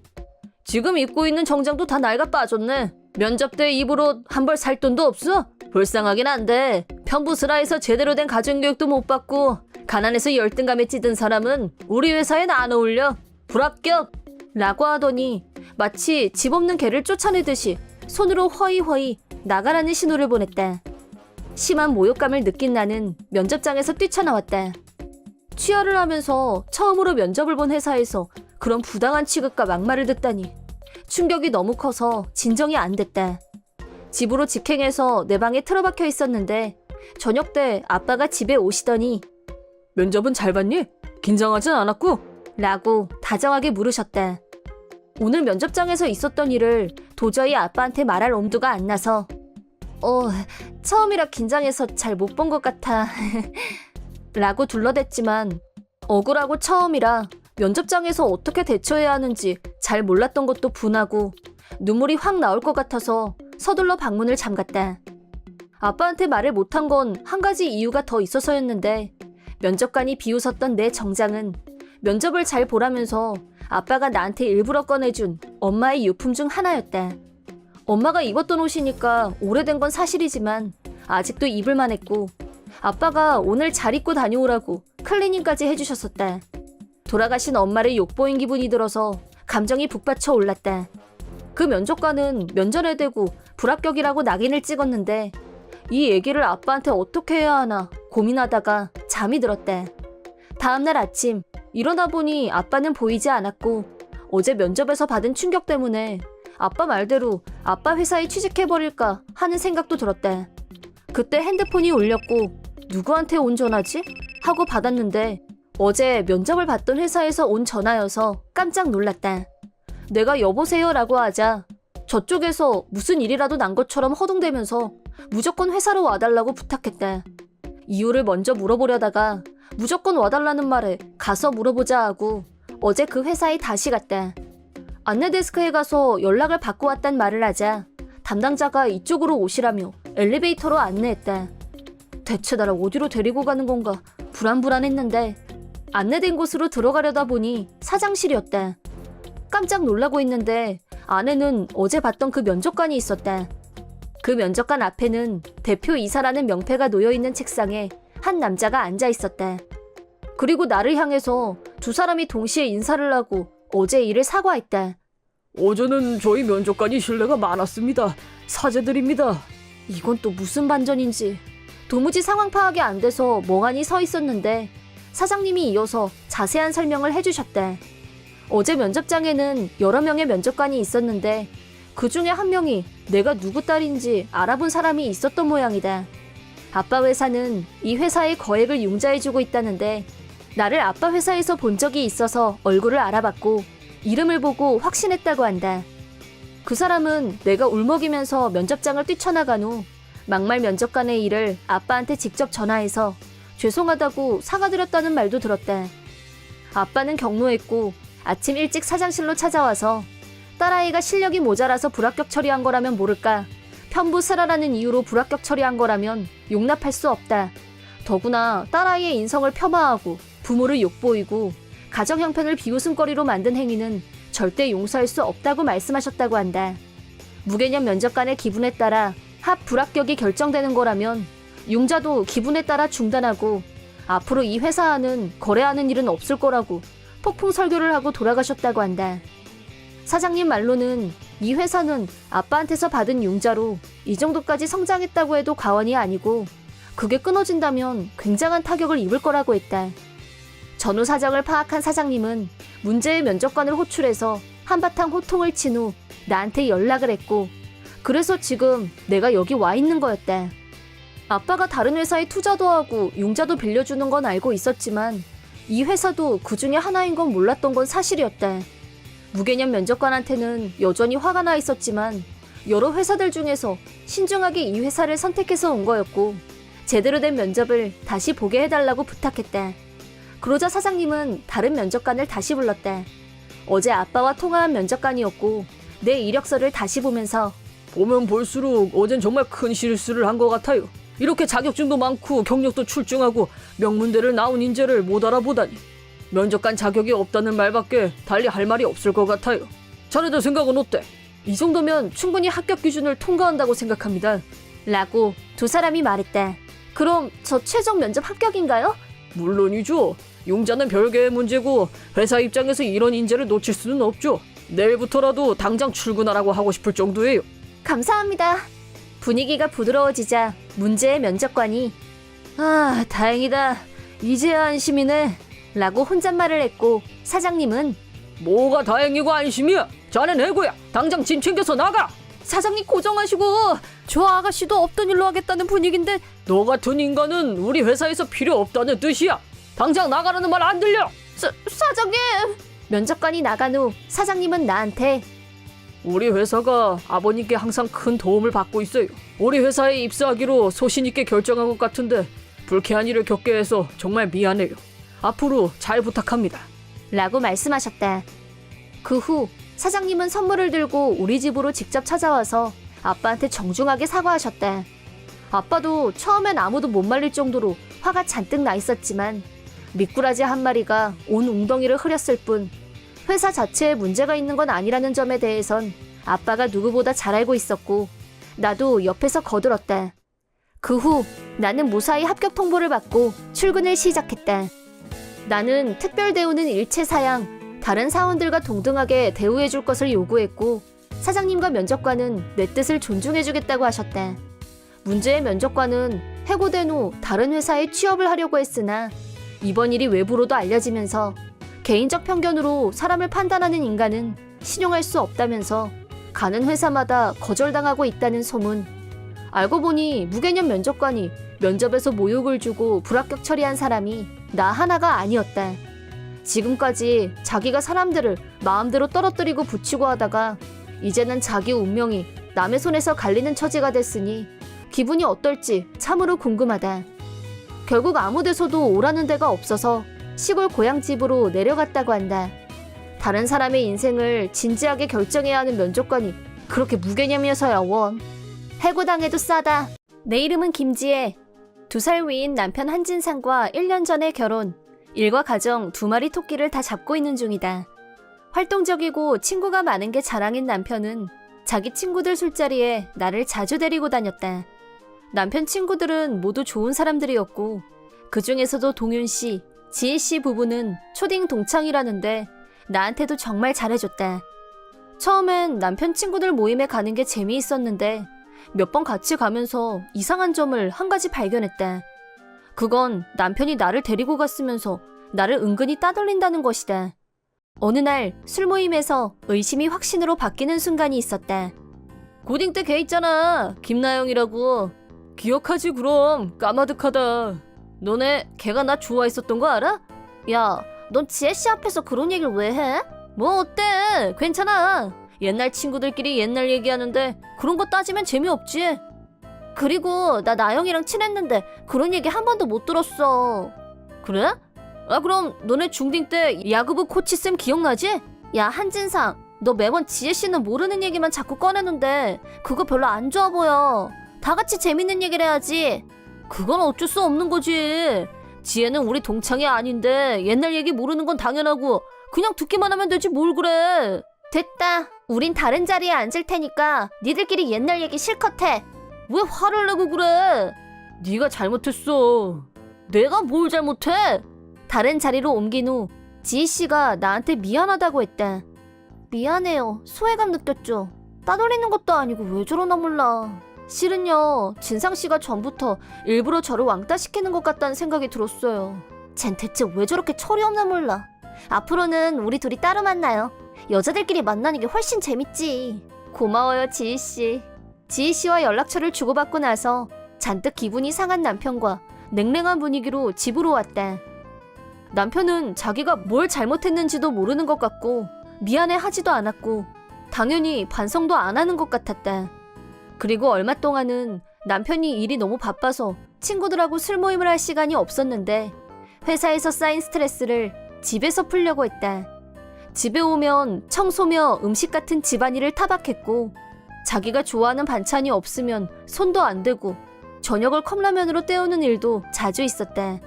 B: 지금 입고 있는 정장도 다 낡아 빠졌네. 면접 때 입으로 한 벌 살 돈도 없어? 불쌍하긴 한데 편부스라 해서 제대로 된 가정교육도 못 받고 가난해서 열등감에 찌든 사람은 우리 회사엔 안 어울려. 불합격! 라고 하더니 마치 집 없는 개를 쫓아내듯이 손으로 허이허이 나가라는 신호를 보냈다. 심한 모욕감을 느낀 나는 면접장에서 뛰쳐나왔다. 취하를 하면서 처음으로 면접을 본 회사에서 그런 부당한 취급과 막말을 듣다니 충격이 너무 커서 진정이 안 됐다. 집으로 직행해서 내 방에 틀어박혀 있었는데 저녁 때 아빠가 집에 오시더니
C: 면접은 잘 봤니? 긴장하진 않았고?
B: 라고 다정하게 물으셨다. 오늘 면접장에서 있었던 일을 도저히 아빠한테 말할 엄두가 안 나서 처음이라 긴장해서 잘 못 본 것 같아 라고 둘러댔지만 억울하고 처음이라 면접장에서 어떻게 대처해야 하는지 잘 몰랐던 것도 분하고 눈물이 확 나올 것 같아서 서둘러 방문을 잠갔다. 아빠한테 말을 못한 건 한 가지 이유가 더 있어서였는데 면접관이 비웃었던 내 정장은 면접을 잘 보라면서 아빠가 나한테 일부러 꺼내준 엄마의 유품 중 하나였다. 엄마가 입었던 옷이니까 오래된 건 사실이지만 아직도 입을만 했고 아빠가 오늘 잘 입고 다녀오라고 클리닝까지 해주셨었다. 돌아가신 엄마를 욕보인 기분이 들어서 감정이 북받쳐 올랐다. 그 면접관은 면전에 대고 불합격이라고 낙인을 찍었는데 이 얘기를 아빠한테 어떻게 해야 하나 고민하다가 잠이 들었대. 다음날 아침 일어나 보니 아빠는 보이지 않았고 어제 면접에서 받은 충격 때문에 아빠 말대로 아빠 회사에 취직해버릴까 하는 생각도 들었대. 그때 핸드폰이 울렸고 누구한테 온 전화지? 하고 받았는데 어제 면접을 봤던 회사에서 온 전화여서 깜짝 놀랐다. 내가 여보세요라고 하자 저쪽에서 무슨 일이라도 난 것처럼 허둥대면서 무조건 회사로 와달라고 부탁했대. 이유를 먼저 물어보려다가 무조건 와달라는 말에 가서 물어보자 하고 어제 그 회사에 다시 갔대. 안내데스크에 가서 연락을 받고 왔단 말을 하자 담당자가 이쪽으로 오시라며 엘리베이터로 안내했대. 대체 나를 어디로 데리고 가는 건가 불안불안했는데 안내된 곳으로 들어가려다 보니 사장실이었대. 깜짝 놀라고 있는데 안에는 어제 봤던 그 면접관이 있었대. 그 면접관 앞에는 대표이사라는 명패가 놓여있는 책상에 한 남자가 앉아 있었대. 그리고 나를 향해서 두 사람이 동시에 인사를 하고 어제 일을 사과했대.
C: 어제는 저희 면접관이 신뢰가 많았습니다. 사죄드립니다.
B: 이건 또 무슨 반전인지 도무지 상황 파악이 안 돼서 멍하니 서 있었는데 사장님이 이어서 자세한 설명을 해주셨대. 어제 면접장에는 여러 명의 면접관이 있었는데 그 중에 한 명이 내가 누구 딸인지 알아본 사람이 있었던 모양이다. 아빠 회사는 이 회사의 거액을 융자해주고 있다는데 나를 아빠 회사에서 본 적이 있어서 얼굴을 알아봤고 이름을 보고 확신했다고 한다. 그 사람은 내가 울먹이면서 면접장을 뛰쳐나간 후 막말 면접관의 일을 아빠한테 직접 전화해서 죄송하다고 사과드렸다는 말도 들었다. 아빠는 경로했고 아침 일찍 사장실로 찾아와서 딸아이가 실력이 모자라서 불합격 처리한 거라면 모를까 편부사라라는 이유로 불합격 처리한 거라면 용납할 수 없다. 더구나 딸아이의 인성을 폄하하고 부모를 욕보이고 가정 형편을 비웃음거리로 만든 행위는 절대 용서할 수 없다고 말씀하셨다고 한다. 무개념 면접관의 기분에 따라 합 불합격이 결정되는 거라면 융자도 기분에 따라 중단하고 앞으로 이 회사와는 거래하는 일은 없을 거라고 폭풍 설교를 하고 돌아가셨다고 한다. 사장님 말로는 이 회사는 아빠한테서 받은 융자로 이 정도까지 성장했다고 해도 과언이 아니고 그게 끊어진다면 굉장한 타격을 입을 거라고 했다. 전후 사정을 파악한 사장님은 문제의 면접관을 호출해서 한바탕 호통을 친 후 나한테 연락을 했고 그래서 지금 내가 여기 와 있는 거였다. 아빠가 다른 회사에 투자도 하고 융자도 빌려주는 건 알고 있었지만 이 회사도 그 중에 하나인 건 몰랐던 건 사실이었다. 무개념 면접관한테는 여전히 화가 나 있었지만 여러 회사들 중에서 신중하게 이 회사를 선택해서 온 거였고 제대로 된 면접을 다시 보게 해달라고 부탁했다. 그러자 사장님은 다른 면접관을 다시 불렀다. 어제 아빠와 통화한 면접관이었고 내 이력서를 다시 보면서
C: 보면 볼수록 어젠 정말 큰 실수를 한 것 같아요. 이렇게 자격증도 많고 경력도 출중하고 명문대를 나온 인재를 못 알아보다니. 면접관 자격이 없다는 말밖에 달리 할 말이 없을 것 같아요. 자네들 생각은 어때?
B: 이 정도면 충분히 합격 기준을 통과한다고 생각합니다. 라고 두 사람이 말했다. 그럼 저 최종 면접 합격인가요?
C: 물론이죠. 융자는 별개의 문제고 회사 입장에서 이런 인재를 놓칠 수는 없죠. 내일부터라도 당장 출근하라고 하고 싶을 정도예요.
B: 감사합니다. 분위기가 부드러워지자 문제의 면접관이 다행이다. 이제야 안심이네. 라고 혼잣말을 했고 사장님은
C: 뭐가 다행이고 안심이야. 자네 내고야. 당장 짐 챙겨서 나가.
B: 사장님 고정하시고 저 아가씨도 없던 일로 하겠다는 분위기인데
C: 너 같은 인간은 우리 회사에서 필요 없다는 뜻이야. 당장 나가라는 말 안 들려.
B: 사장님! 면접관이 나간 후 사장님은 나한테
C: 우리 회사가 아버님께 항상 큰 도움을 받고 있어요. 우리 회사에 입사하기로 소신 있게 결정한 것 같은데 불쾌한 일을 겪게 해서 정말 미안해요. 앞으로 잘 부탁합니다.
B: 라고 말씀하셨다. 그 후 사장님은 선물을 들고 우리 집으로 직접 찾아와서 아빠한테 정중하게 사과하셨다. 아빠도 처음엔 아무도 못 말릴 정도로 화가 잔뜩 나 있었지만 미꾸라지 한 마리가 온 웅덩이를 흐렸을 뿐 회사 자체에 문제가 있는 건 아니라는 점에 대해선 아빠가 누구보다 잘 알고 있었고 나도 옆에서 거들었다. 그 후 나는 무사히 합격 통보를 받고 출근을 시작했다. 나는 특별 대우는 일체 사양, 다른 사원들과 동등하게 대우해줄 것을 요구했고 사장님과 면접관은 내 뜻을 존중해주겠다고 하셨다. 문제의 면접관은 해고된 후 다른 회사에 취업을 하려고 했으나 이번 일이 외부로도 알려지면서 개인적 편견으로 사람을 판단하는 인간은 신용할 수 없다면서 가는 회사마다 거절당하고 있다는 소문. 알고 보니 무개념 면접관이 면접에서 모욕을 주고 불합격 처리한 사람이 나 하나가 아니었다. 지금까지 자기가 사람들을 마음대로 떨어뜨리고 붙이고 하다가 이제는 자기 운명이 남의 손에서 갈리는 처지가 됐으니 기분이 어떨지 참으로 궁금하다. 결국 아무 데서도 오라는 데가 없어서 시골 고향집으로 내려갔다고 한다. 다른 사람의 인생을 진지하게 결정해야 하는 면접관이 그렇게 무개념이어서야 원. 해고당해도 싸다. 내 이름은 김지혜. 2살 위인 남편 한진상과 1년 전에 결혼. 일과 가정 2마리 토끼를 다 잡고 있는 중이다. 활동적이고 친구가 많은 게 자랑인 남편은 자기 친구들 술자리에 나를 자주 데리고 다녔다. 남편 친구들은 모두 좋은 사람들이었고 그 중에서도 동윤 씨, 지혜 씨 부부는 초딩 동창이라는데 나한테도 정말 잘해줬다. 처음엔 남편 친구들 모임에 가는 게 재미있었는데 몇 번 같이 가면서 이상한 점을 한 가지 발견했다. 그건 남편이 나를 데리고 갔으면서 나를 은근히 따돌린다는 것이다. 어느 날 술 모임에서 의심이 확신으로 바뀌는 순간이 있었다. 고딩 때 걔 있잖아. 김나영이라고. 기억하지 그럼. 까마득하다. 너네 걔가 나 좋아했었던 거 알아? 야, 넌 지혜씨 앞에서 그런 얘기를 왜 해? 뭐 어때? 괜찮아. 옛날 친구들끼리 옛날 얘기하는데 그런 거 따지면 재미없지. 그리고 나 나영이랑 친했는데 그런 얘기 한 번도 못 들었어. 그래? 아 그럼 너네 중딩 때 야구부 코치쌤 기억나지? 야 한진상, 너 매번 지혜씨는 모르는 얘기만 자꾸 꺼내는데 그거 별로 안 좋아 보여. 다 같이 재밌는 얘기를 해야지. 그건 어쩔 수 없는 거지. 지혜는 우리 동창이 아닌데 옛날 얘기 모르는 건 당연하고 그냥 듣기만 하면 되지 뭘 그래. 됐다. 우린 다른 자리에 앉을 테니까 니들끼리 옛날 얘기 실컷 해. 왜 화를 내고 그래? 네가 잘못했어. 내가 뭘 잘못해? 다른 자리로 옮긴 후 지희씨가 나한테 미안하다고 했다. 미안해요. 소외감 느꼈죠. 따돌리는 것도 아니고 왜 저러나 몰라. 실은요, 진상씨가 전부터 일부러 저를 왕따시키는 것 같다는 생각이 들었어요. 쟨 대체 왜 저렇게 철이 없나 몰라. 앞으로는 우리 둘이 따로 만나요. 여자들끼리 만나는 게 훨씬 재밌지. 고마워요, 지희씨. 지희씨와 연락처를 주고받고 나서 잔뜩 기분이 상한 남편과 냉랭한 분위기로 집으로 왔다. 남편은 자기가 뭘 잘못했는지도 모르는 것 같고 미안해 하지도 않았고 당연히 반성도 안 하는 것 같았다. 그리고 얼마 동안은 남편이 일이 너무 바빠서 친구들하고 술 모임을 할 시간이 없었는데 회사에서 쌓인 스트레스를 집에서 풀려고 했다. 집에 오면 청소며 음식 같은 집안일을 타박했고 자기가 좋아하는 반찬이 없으면 손도 안 대고 저녁을 컵라면으로 때우는 일도 자주 있었다.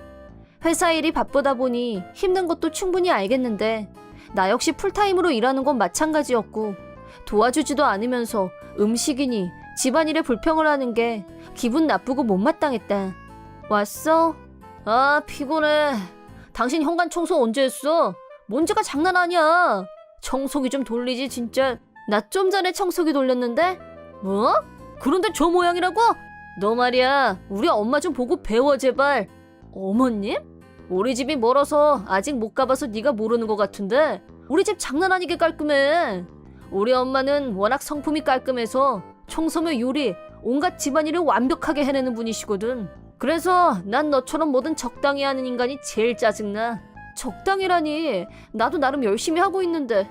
B: 회사 일이 바쁘다 보니 힘든 것도 충분히 알겠는데 나 역시 풀타임으로 일하는 건 마찬가지였고 도와주지도 않으면서 음식이니 집안일에 불평을 하는 게 기분 나쁘고 못마땅했다. 왔어? 아 피곤해. 당신 현관 청소 언제 했어? 먼지가 장난 아니야. 청소기 좀 돌리지 진짜. 나 좀 전에 청소기 돌렸는데? 뭐? 그런데 저 모양이라고? 너 말이야 우리 엄마 좀 보고 배워 제발. 어머님? 우리 집이 멀어서 아직 못 가봐서 네가 모르는 것 같은데 우리 집 장난 아니게 깔끔해. 우리 엄마는 워낙 성품이 깔끔해서 청소며 요리, 온갖 집안일을 완벽하게 해내는 분이시거든. 그래서 난 너처럼 뭐든 적당히 하는 인간이 제일 짜증나. 적당히라니 나도 나름 열심히 하고 있는데.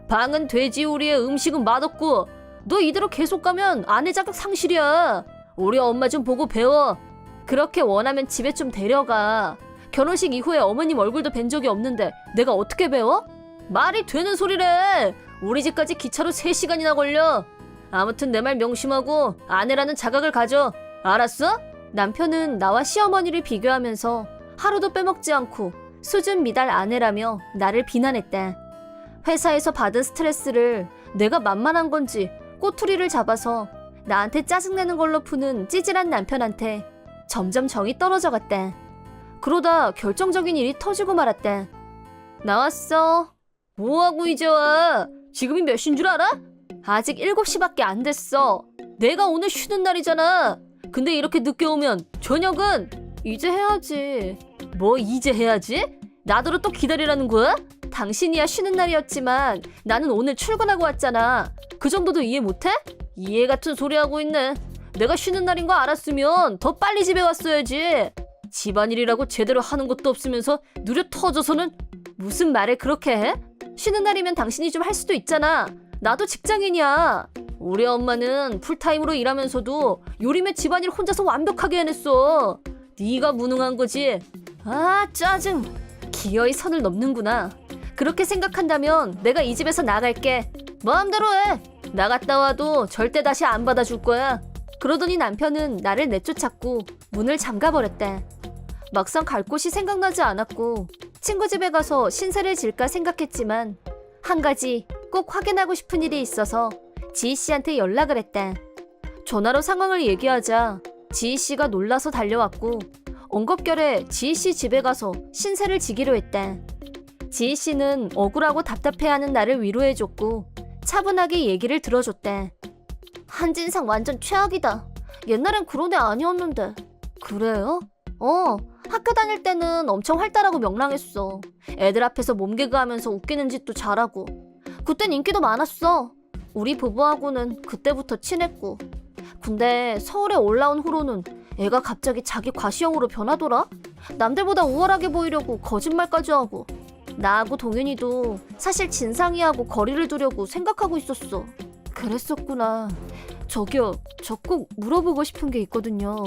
B: 방은 돼지우리에 음식은 맛없고 너 이대로 계속 가면 아내 자격 상실이야. 우리 엄마 좀 보고 배워. 그렇게 원하면 집에 좀 데려가. 결혼식 이후에 어머님 얼굴도 뵌 적이 없는데 내가 어떻게 배워? 말이 되는 소리래. 우리 집까지 기차로 3시간이나 걸려. 아무튼 내 말 명심하고 아내라는 자각을 가져. 알았어? 남편은 나와 시어머니를 비교하면서 하루도 빼먹지 않고 수준 미달 아내라며 나를 비난했다. 회사에서 받은 스트레스를 내가 만만한 건지 꼬투리를 잡아서 나한테 짜증내는 걸로 푸는 찌질한 남편한테 점점 정이 떨어져 갔다. 그러다 결정적인 일이 터지고 말았다. 나왔어. 뭐하고 이제 와? 지금이 몇 시인 줄 알아? 아직 7시밖에 안 됐어. 내가 오늘 쉬는 날이잖아. 근데 이렇게 늦게 오면 저녁은 이제 해야지. 뭐 이제 해야지? 나더러 또 기다리라는 거야? 당신이야 쉬는 날이었지만 나는 오늘 출근하고 왔잖아. 그 정도도 이해 못해? 이해 같은 소리 하고 있네. 내가 쉬는 날인 거 알았으면 더 빨리 집에 왔어야지. 집안일이라고 제대로 하는 것도 없으면서 누려 터져서는 무슨 말을 그렇게 해? 쉬는 날이면 당신이 좀 할 수도 있잖아. 나도 직장인이야. 우리 엄마는 풀타임으로 일하면서도 요리며 집안일 혼자서 완벽하게 해냈어. 네가 무능한 거지. 아 짜증. 기어이 선을 넘는구나. 그렇게 생각한다면 내가 이 집에서 나갈게. 마음대로 해. 나갔다 와도 절대 다시 안 받아줄 거야. 그러더니 남편은 나를 내쫓았고 문을 잠가버렸대. 막상 갈 곳이 생각나지 않았고 친구 집에 가서 신세를 질까 생각했지만 한 가지 꼭 확인하고 싶은 일이 있어서 지희 씨한테 연락을 했대. 전화로 상황을 얘기하자 지희 씨가 놀라서 달려왔고 엉겁결에 지희 씨 집에 가서 신세를 지기로 했대. 지희 씨는 억울하고 답답해하는 나를 위로해줬고 차분하게 얘기를 들어줬대. 한진상 완전 최악이다. 옛날엔 그런 애 아니었는데. 그래요? 학교 다닐 때는 엄청 활달하고 명랑했어. 애들 앞에서 몸개그하면서 웃기는 짓도 잘하고. 그땐 인기도 많았어. 우리 부부하고는 그때부터 친했고. 근데 서울에 올라온 후로는 애가 갑자기 자기 과시형으로 변하더라? 남들보다 우월하게 보이려고 거짓말까지 하고. 나하고 동윤이도 사실 진상이하고 거리를 두려고 생각하고 있었어. 그랬었구나. 저기요, 저 꼭 물어보고 싶은 게 있거든요.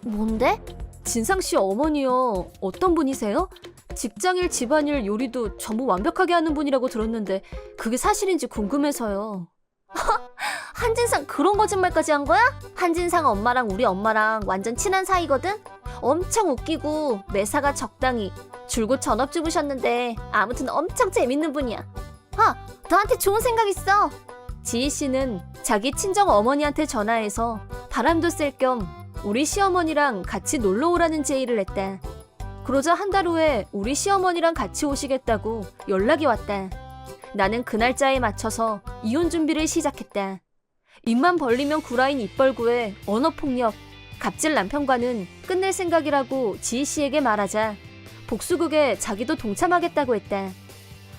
B: 뭔데? 진상씨 어머니요. 어떤 분이세요? 직장일, 집안일, 요리도 전부 완벽하게 하는 분이라고 들었는데 그게 사실인지 궁금해서요. 한진상 그런 거짓말까지 한 거야? 한진상 엄마랑 우리 엄마랑 완전 친한 사이거든? 엄청 웃기고 매사가 적당히 줄곧 전업주부셨는데 아무튼 엄청 재밌는 분이야. 너한테 좋은 생각 있어. 지희 씨는 자기 친정 어머니한테 전화해서 바람도 쐴 겸 우리 시어머니랑 같이 놀러 오라는 제의를 했대. 그러자 한 달 후에 우리 시어머니랑 같이 오시겠다고 연락이 왔대. 나는 그 날짜에 맞춰서 이혼 준비를 시작했대. 입만 벌리면 구라인 입벌구에 언어폭력, 갑질 남편과는 끝낼 생각이라고 지희 씨에게 말하자 복수극에 자기도 동참하겠다고 했대.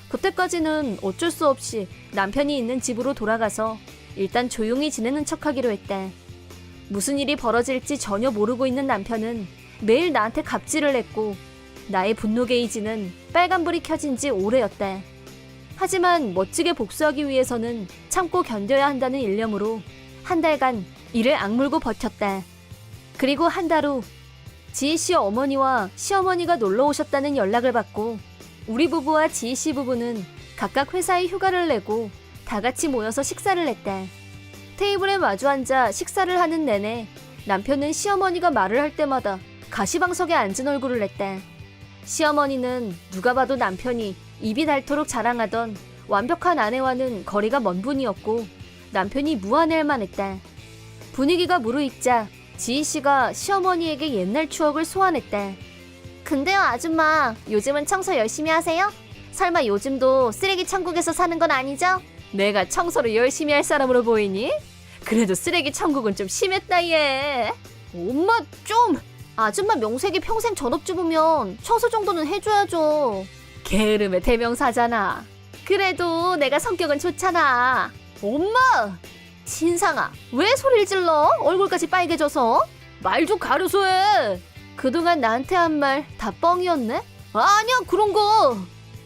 B: 그때까지는 어쩔 수 없이 남편이 있는 집으로 돌아가서 일단 조용히 지내는 척하기로 했대. 무슨 일이 벌어질지 전혀 모르고 있는 남편은 매일 나한테 갑질을 했고 나의 분노 게이지는 빨간불이 켜진 지 오래였대. 하지만 멋지게 복수하기 위해서는 참고 견뎌야 한다는 일념으로 한 달간 이를 악물고 버텼다. 그리고 한 달 후 지희 씨 어머니와 시어머니가 놀러 오셨다는 연락을 받고 우리 부부와 지희 씨 부부는 각각 회사에 휴가를 내고 다 같이 모여서 식사를 했다. 테이블에 마주 앉아 식사를 하는 내내 남편은 시어머니가 말을 할 때마다 가시방석에 앉은 얼굴을 냈다. 시어머니는 누가 봐도 남편이 입이 닳도록 자랑하던 완벽한 아내와는 거리가 먼 분이었고 남편이 무안해할만 했다. 분위기가 무르익자 지희 씨가 시어머니에게 옛날 추억을 소환했다. 근데요 아줌마, 요즘은 청소 열심히 하세요? 설마 요즘도 쓰레기 천국에서 사는 건 아니죠? 내가 청소를 열심히 할 사람으로 보이니? 그래도 쓰레기 천국은 좀 심했다 얘. 엄마 좀! 아줌마 명색이 평생 전업주부면 청소 정도는 해줘야죠. 게으름의 대명사잖아. 그래도 내가 성격은 좋잖아. 엄마! 진상아, 왜 소리를 질러? 얼굴까지 빨개져서? 말 좀 가려서 해. 그동안 나한테 한 말 다 뻥이었네? 아니야 그런 거.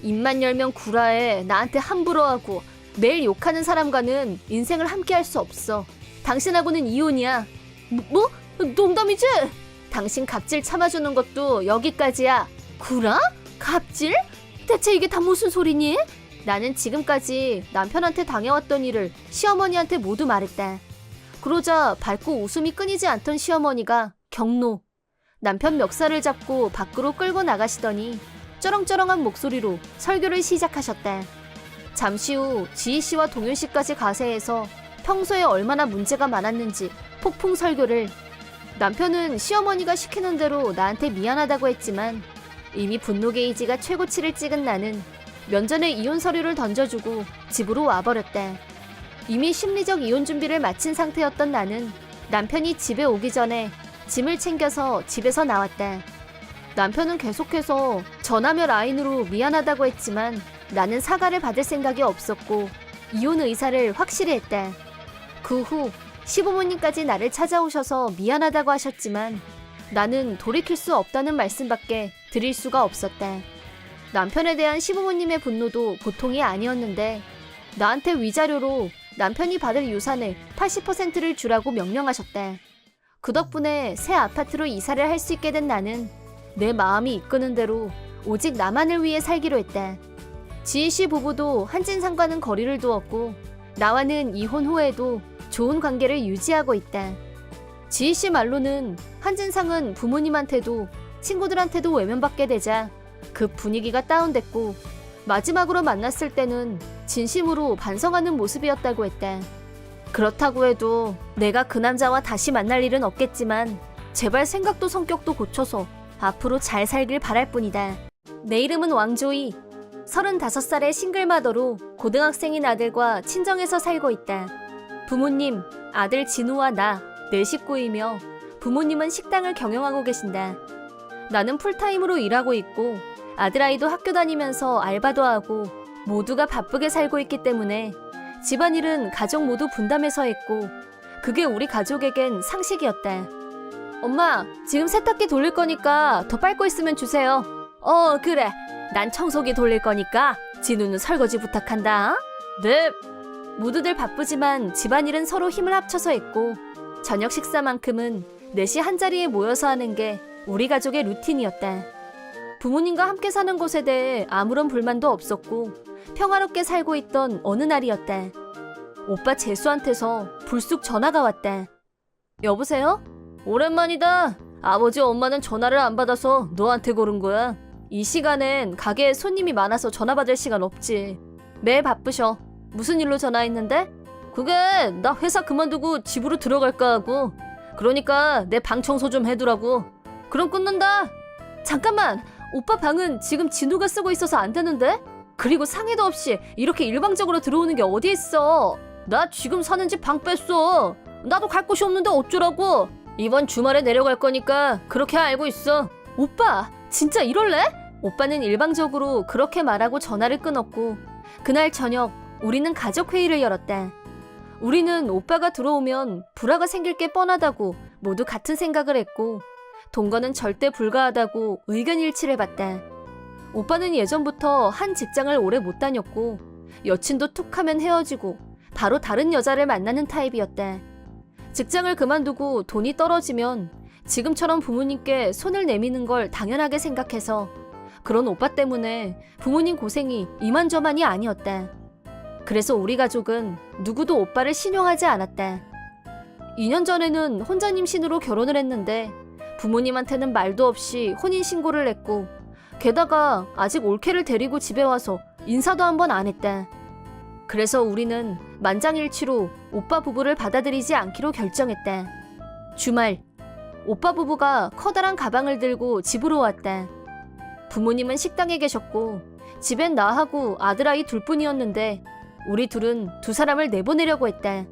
B: 입만 열면 구라해. 나한테 함부로 하고 매일 욕하는 사람과는 인생을 함께 할 수 없어. 당신하고는 이혼이야. 뭐? 농담이지? 당신 갑질 참아주는 것도 여기까지야. 구라? 갑질? 대체 이게 다 무슨 소리니? 나는 지금까지 남편한테 당해왔던 일을 시어머니한테 모두 말했다. 그러자 밝고 웃음이 끊이지 않던 시어머니가 경로. 남편 멱살을 잡고 밖으로 끌고 나가시더니 쩌렁쩌렁한 목소리로 설교를 시작하셨다. 잠시 후 지희 씨와 동윤 씨까지 가세해서 평소에 얼마나 문제가 많았는지 폭풍 설교를. 남편은 시어머니가 시키는 대로 나한테 미안하다고 했지만 이미 분노 게이지가 최고치를 찍은 나는 면전에 이혼 서류를 던져주고 집으로 와버렸다. 이미 심리적 이혼 준비를 마친 상태였던 나는 남편이 집에 오기 전에 짐을 챙겨서 집에서 나왔다. 남편은 계속해서 전화며 라인으로 미안하다고 했지만 나는 사과를 받을 생각이 없었고 이혼 의사를 확실히 했다. 그 후 시부모님까지 나를 찾아오셔서 미안하다고 하셨지만 나는 돌이킬 수 없다는 말씀밖에 드릴 수가 없었다. 남편에 대한 시부모님의 분노도 보통이 아니었는데 나한테 위자료로 남편이 받을 유산의 80%를 주라고 명령하셨다. 그 덕분에 새 아파트로 이사를 할 수 있게 된 나는 내 마음이 이끄는 대로 오직 나만을 위해 살기로 했다. 지희 씨 부부도 한진상과는 거리를 두었고 나와는 이혼 후에도 좋은 관계를 유지하고 있다. 지희 씨 말로는 한진상은 부모님한테도 친구들한테도 외면받게 되자 그 분위기가 다운됐고 마지막으로 만났을 때는 진심으로 반성하는 모습이었다고 했다. 그렇다고 해도 내가 그 남자와 다시 만날 일은 없겠지만 제발 생각도 성격도 고쳐서 앞으로 잘 살길 바랄 뿐이다. 내 이름은 왕조이. 35살의 싱글마더로 고등학생인 아들과 친정에서 살고 있다. 부모님, 아들 진우와 나, 네 식구이며 부모님은 식당을 경영하고 계신다. 나는 풀타임으로 일하고 있고 아들아이도 학교 다니면서 알바도 하고 모두가 바쁘게 살고 있기 때문에 집안일은 가족 모두 분담해서 했고 그게 우리 가족에겐 상식이었다. 엄마, 지금 세탁기 돌릴 거니까 더 빨고 있으면 주세요. 그래. 난 청소기 돌릴 거니까 진우는 설거지 부탁한다. 네. 모두들 바쁘지만 집안일은 서로 힘을 합쳐서 했고 저녁 식사만큼은 넷이 한자리에 모여서 하는 게 우리 가족의 루틴이었다. 부모님과 함께 사는 것에 대해 아무런 불만도 없었고 평화롭게 살고 있던 어느 날이었다. 오빠 재수한테서 불쑥 전화가 왔다. 여보세요? 오랜만이다. 아버지 엄마는 전화를 안 받아서 너한테 고른 거야. 이 시간엔 가게에 손님이 많아서 전화 받을 시간 없지. 매일 바쁘셔. 무슨 일로 전화했는데? 그게 나 회사 그만두고 집으로 들어갈까 하고 그러니까 내 방 청소 좀 해두라고. 그럼 끊는다. 잠깐만. 오빠 방은 지금 진우가 쓰고 있어서 안 되는데? 그리고 상의도 없이 이렇게 일방적으로 들어오는 게 어디 있어. 나 지금 사는 집 방 뺐어. 나도 갈 곳이 없는데 어쩌라고. 이번 주말에 내려갈 거니까 그렇게 알고 있어. 오빠 진짜 이럴래? 오빠는 일방적으로 그렇게 말하고 전화를 끊었고 그날 저녁 우리는 가족회의를 열었다. 우리는 오빠가 들어오면 불화가 생길 게 뻔하다고 모두 같은 생각을 했고 동거는 절대 불가하다고 의견 일치를 봤다. 오빠는 예전부터 한 직장을 오래 못 다녔고 여친도 툭 하면 헤어지고 바로 다른 여자를 만나는 타입이었다. 직장을 그만두고 돈이 떨어지면 지금처럼 부모님께 손을 내미는 걸 당연하게 생각해서 그런 오빠 때문에 부모님 고생이 이만저만이 아니었다. 그래서 우리 가족은 누구도 오빠를 신용하지 않았다. 2년 전에는 혼자님 신으로 결혼을 했는데 부모님한테는 말도 없이 혼인신고를 했고 게다가 아직 올케를 데리고 집에 와서 인사도 한 번 안 했다. 그래서 우리는 만장일치로 오빠 부부를 받아들이지 않기로 결정했다. 주말, 오빠 부부가 커다란 가방을 들고 집으로 왔다. 부모님은 식당에 계셨고 집엔 나하고 아들아이 둘뿐이었는데 우리 둘은 두 사람을 내보내려고 했다.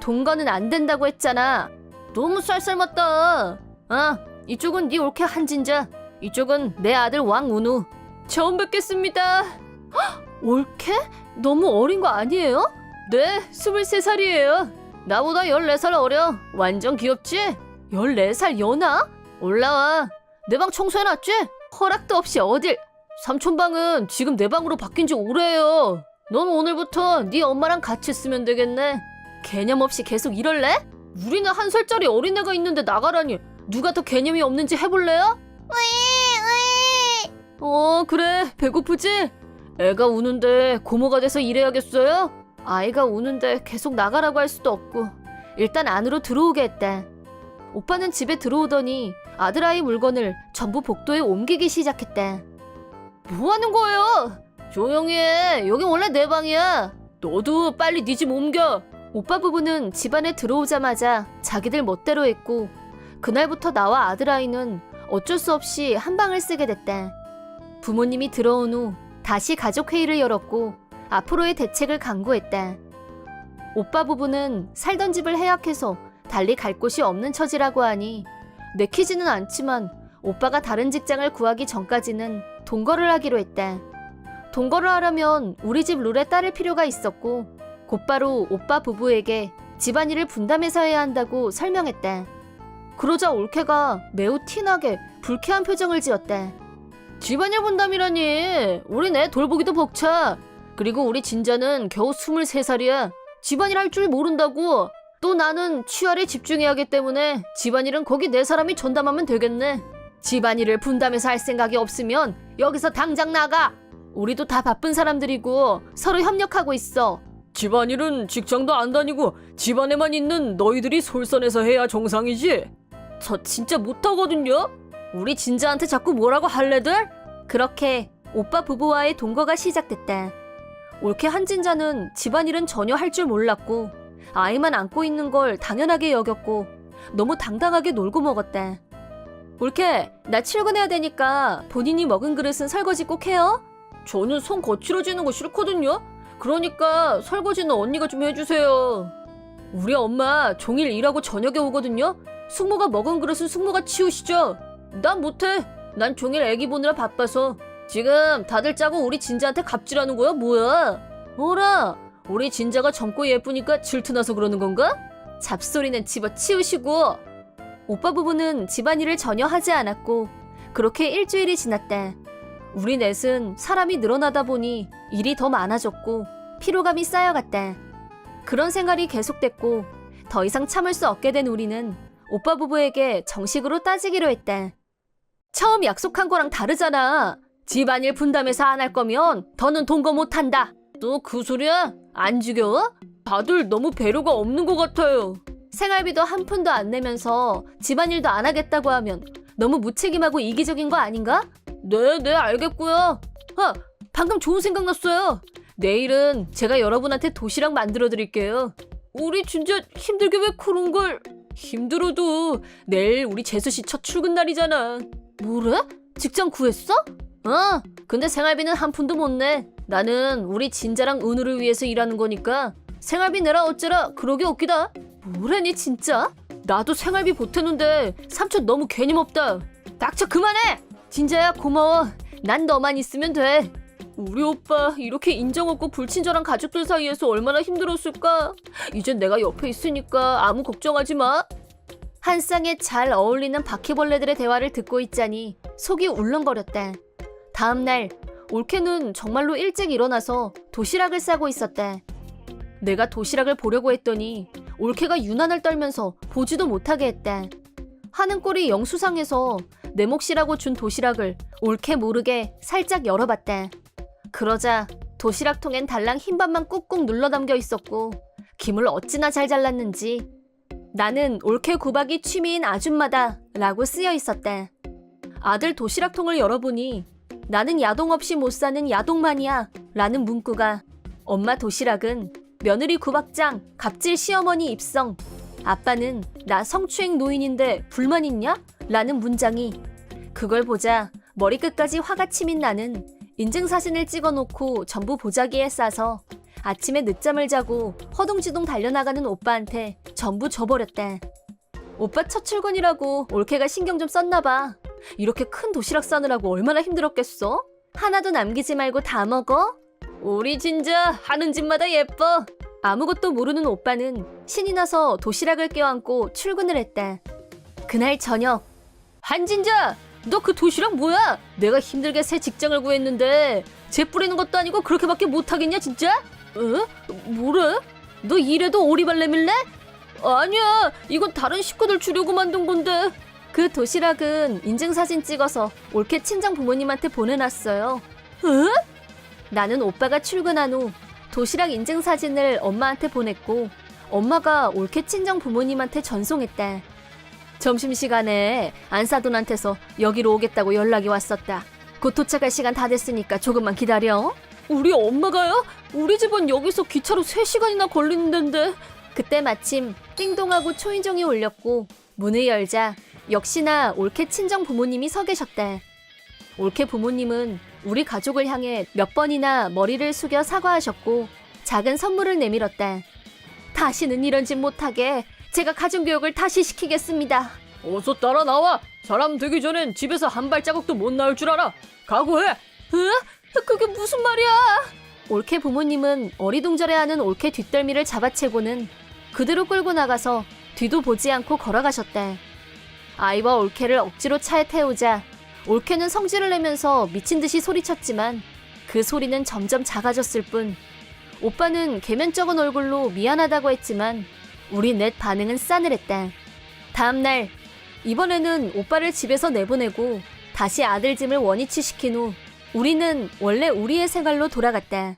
B: 동거는 안 된다고 했잖아. 너무 쌀쌀맞다. 이쪽은 네 올케 한진자, 이쪽은 내 아들 왕운우. 처음 뵙겠습니다. 헉, 올케? 너무 어린 거 아니에요? 네, 23살이에요. 나보다 14살 어려. 완전 귀엽지? 14살 연하? 올라와. 내 방 청소해놨지? 허락도 없이 어딜. 삼촌 방은 지금 내 방으로 바뀐 지 오래예요. 넌 오늘부터 네 엄마랑 같이 쓰면 되겠네. 개념 없이 계속 이럴래? 우리는 1살짜리 어린애가 있는데 나가라니. 누가 더 개념이 없는지 해볼래요? 그래. 배고프지? 애가 우는데 고모가 돼서 일해야겠어요? 아이가 우는데 계속 나가라고 할 수도 없고 일단 안으로 들어오게 했다. 오빠는 집에 들어오더니 아들아이 물건을 전부 복도에 옮기기 시작했다. 뭐 하는 거예요? 조용히 해. 여긴 원래 내 방이야. 너도 빨리 네 집 옮겨. 오빠 부부는 집안에 들어오자마자 자기들 멋대로 했고 그날부터 나와 아들아이는 어쩔 수 없이 한 방을 쓰게 됐다. 부모님이 들어온 후 다시 가족회의를 열었고 앞으로의 대책을 강구했다. 오빠 부부는 살던 집을 해약해서 달리 갈 곳이 없는 처지라고 하니 내키지는 않지만 오빠가 다른 직장을 구하기 전까지는 동거를 하기로 했다. 동거를 하려면 우리 집 룰에 따를 필요가 있었고 곧바로 오빠 부부에게 집안일을 분담해서 해야 한다고 설명했다. 그러자 올케가 매우 티나게 불쾌한 표정을 지었다. 집안일 분담이라니, 우린 애 돌보기도 벅차. 그리고 우리 진자는 겨우 23살이야. 집안일 할 줄 모른다고. 또 나는 취할에 집중해야 하기 때문에 집안일은 거기 내 사람이 전담하면 되겠네. 집안일을 분담해서 할 생각이 없으면 여기서 당장 나가. 우리도 다 바쁜 사람들이고 서로 협력하고 있어.
C: 집안일은 직장도 안 다니고 집안에만 있는 너희들이 솔선해서 해야 정상이지? 저 진짜 못하거든요?
B: 우리 진자한테 자꾸 뭐라고 할래들? 그렇게 오빠 부부와의 동거가 시작됐다. 올케 한진자는 집안일은 전혀 할 줄 몰랐고 아이만 안고 있는 걸 당연하게 여겼고 너무 당당하게 놀고 먹었다. 올케, 나 출근해야 되니까 본인이 먹은 그릇은 설거지 꼭 해요?
C: 저는 손 거칠어지는 거 싫거든요? 그러니까 설거지는 언니가 좀 해주세요. 우리 엄마 종일 일하고 저녁에 오거든요? 숙모가 먹은 그릇은 숙모가 치우시죠? 난 못해. 난 종일 애기 보느라 바빠서. 지금 다들 짜고 우리 진자한테 갑질하는 거야? 뭐야? 어라, 우리 진자가 젊고 예쁘니까 질투나서 그러는 건가?
B: 잡소리는 집어치우시고. 오빠 부부는 집안일을 전혀 하지 않았고 그렇게 일주일이 지났다. 우리 넷은 사람이 늘어나다 보니 일이 더 많아졌고 피로감이 쌓여갔다. 그런 생활이 계속됐고 더 이상 참을 수 없게 된 우리는 오빠 부부에게 정식으로 따지기로 했다. 처음 약속한 거랑 다르잖아. 집안일 분담해서 안 할 거면 더는 동거 못한다.
C: 또 그 소리야? 안 지겨워? 다들 너무 배려가 없는 것 같아요.
B: 생활비도 한 푼도 안 내면서 집안일도 안 하겠다고 하면 너무 무책임하고 이기적인 거 아닌가?
C: 네, 알겠고요.
B: 아, 방금 좋은 생각 났어요. 내일은 제가 여러분한테 도시락 만들어 드릴게요.
C: 우리 진짜 힘들게 왜 그런 걸... 힘들어도 내일 우리 재수씨 첫 출근 날이잖아.
B: 뭐래? 직장 구했어? 근데 생활비는 한 푼도 못 내. 나는 우리 진자랑 은우를 위해서 일하는 거니까 생활비 내라 어쩌라 그러기 없기다. 뭐래니 진짜?
C: 나도 생활비 보태는데 삼촌 너무 괜히 없다.
B: 닥쳐 그만해! 진자야 고마워. 난 너만 있으면 돼.
C: 우리 오빠 이렇게 인정 없고 불친절한 가족들 사이에서 얼마나 힘들었을까? 이젠 내가 옆에 있으니까 아무 걱정하지 마.
B: 한 쌍에 잘 어울리는 바퀴벌레들의 대화를 듣고 있자니 속이 울렁거렸다. 다음날 올케는 정말로 일찍 일어나서 도시락을 싸고 있었다. 내가 도시락을 보려고 했더니 올케가 유난을 떨면서 보지도 못하게 했다. 하는 꼴이 영 수상해서 내 몫이라고 준 도시락을 올케 모르게 살짝 열어봤다. 그러자 도시락통엔 달랑 흰밥만 꾹꾹 눌러 담겨 있었고 김을 어찌나 잘 잘랐는지 나는 올케 구박이 취미인 아줌마다 라고 쓰여 있었다. 아들 도시락통을 열어보니 나는 야동 없이 못 사는 야동만이야 라는 문구가 엄마 도시락은 며느리 구박장 갑질 시어머니 입성 아빠는 나 성추행 노인인데 불만 있냐? 라는 문장이 그걸 보자 머리끝까지 화가 치민 나는 인증사진을 찍어놓고 전부 보자기에 싸서 아침에 늦잠을 자고 허둥지둥 달려나가는 오빠한테 전부 줘버렸다. 오빠 첫 출근이라고 올케가 신경 좀 썼나봐. 이렇게 큰 도시락 싸느라고 얼마나 힘들었겠어? 하나도 남기지 말고 다 먹어? 우리 진짜 하는 집마다 예뻐. 아무것도 모르는 오빠는 신이 나서 도시락을 껴안고 출근을 했다. 그날 저녁 한진자! 너 그 도시락 뭐야? 내가 힘들게 새 직장을 구했는데 재 뿌리는 것도 아니고 그렇게밖에 못하겠냐 진짜? 뭐래? 너 이래도 오리발 내밀래? 아니야, 이건 다른 식구들 주려고 만든 건데. 그 도시락은 인증사진 찍어서 올케 친정 부모님한테 보내놨어요. 나는 오빠가 출근한 후 도시락 인증사진을 엄마한테 보냈고 엄마가 올케 친정 부모님한테 전송했다. 점심시간에 안사돈한테서 여기로 오겠다고 연락이 왔었다. 곧 도착할 시간 다 됐으니까 조금만 기다려.
C: 우리 엄마가요? 우리 집은 여기서 기차로 3시간이나 걸리는 데인데.
B: 그때 마침 띵동하고 초인종이 울렸고 문을 열자 역시나 올케 친정 부모님이 서 계셨다. 올케 부모님은 우리 가족을 향해 몇 번이나 머리를 숙여 사과하셨고 작은 선물을 내밀었다. 다시는 이런 짓 못하게 제가 가정교육을 다시 시키겠습니다.
C: 어서 따라 나와. 사람 되기 전엔 집에서 한 발자국도 못 나올 줄 알아. 각오해.
B: 그게 무슨 말이야? 올케 부모님은 어리둥절해하는 올케 뒷덜미를 잡아채고는 그대로 끌고 나가서 뒤도 보지 않고 걸어가셨다. 아이와 올케를 억지로 차에 태우자 올케는 성질을 내면서 미친 듯이 소리쳤지만 그 소리는 점점 작아졌을 뿐 오빠는 개면쩍은 얼굴로 미안하다고 했지만 우리 넷 반응은 싸늘했다. 다음날 이번에는 오빠를 집에서 내보내고 다시 아들 짐을 원위치 시킨 후 우리는 원래 우리의 생활로 돌아갔다.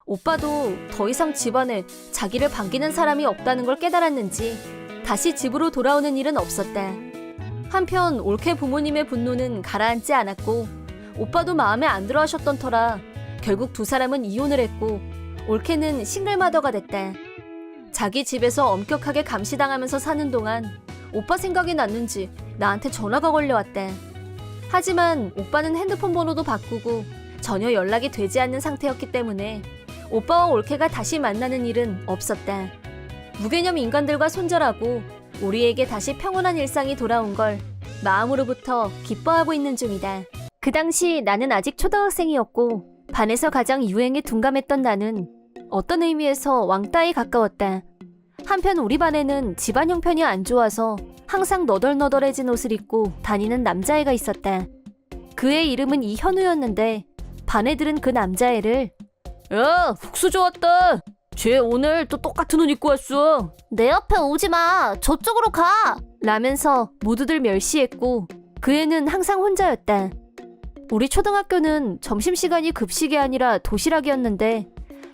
B: 오빠도 더 이상 집안에 자기를 반기는 사람이 없다는 걸 깨달았는지 다시 집으로 돌아오는 일은 없었다. 한편 올케 부모님의 분노는 가라앉지 않았고 오빠도 마음에 안 들어 하셨던 터라 결국 두 사람은 이혼을 했고 올케는 싱글마더가 됐다. 자기 집에서 엄격하게 감시당하면서 사는 동안 오빠 생각이 났는지 나한테 전화가 걸려왔다. 하지만 오빠는 핸드폰 번호도 바꾸고 전혀 연락이 되지 않는 상태였기 때문에 오빠와 올케가 다시 만나는 일은 없었다. 무개념 인간들과 손절하고 우리에게 다시 평온한 일상이 돌아온 걸 마음으로부터 기뻐하고 있는 중이다. 그 당시 나는 아직 초등학생이었고 반에서 가장 유행에 둔감했던 나는 어떤 의미에서 왕따에 가까웠다. 한편 우리 반에는 집안 형편이 안 좋아서 항상 너덜너덜해진 옷을 입고 다니는 남자애가 있었다. 그의 이름은 이현우였는데 반 애들은 그 남자애를
C: 야, 훅수 좋았다. 쟤 오늘 또 똑같은 옷 입고 왔어.
B: 내 옆에 오지 마. 저쪽으로 가. 라면서 모두들 멸시했고 그 애는 항상 혼자였다. 우리 초등학교는 점심시간이 급식이 아니라 도시락이었는데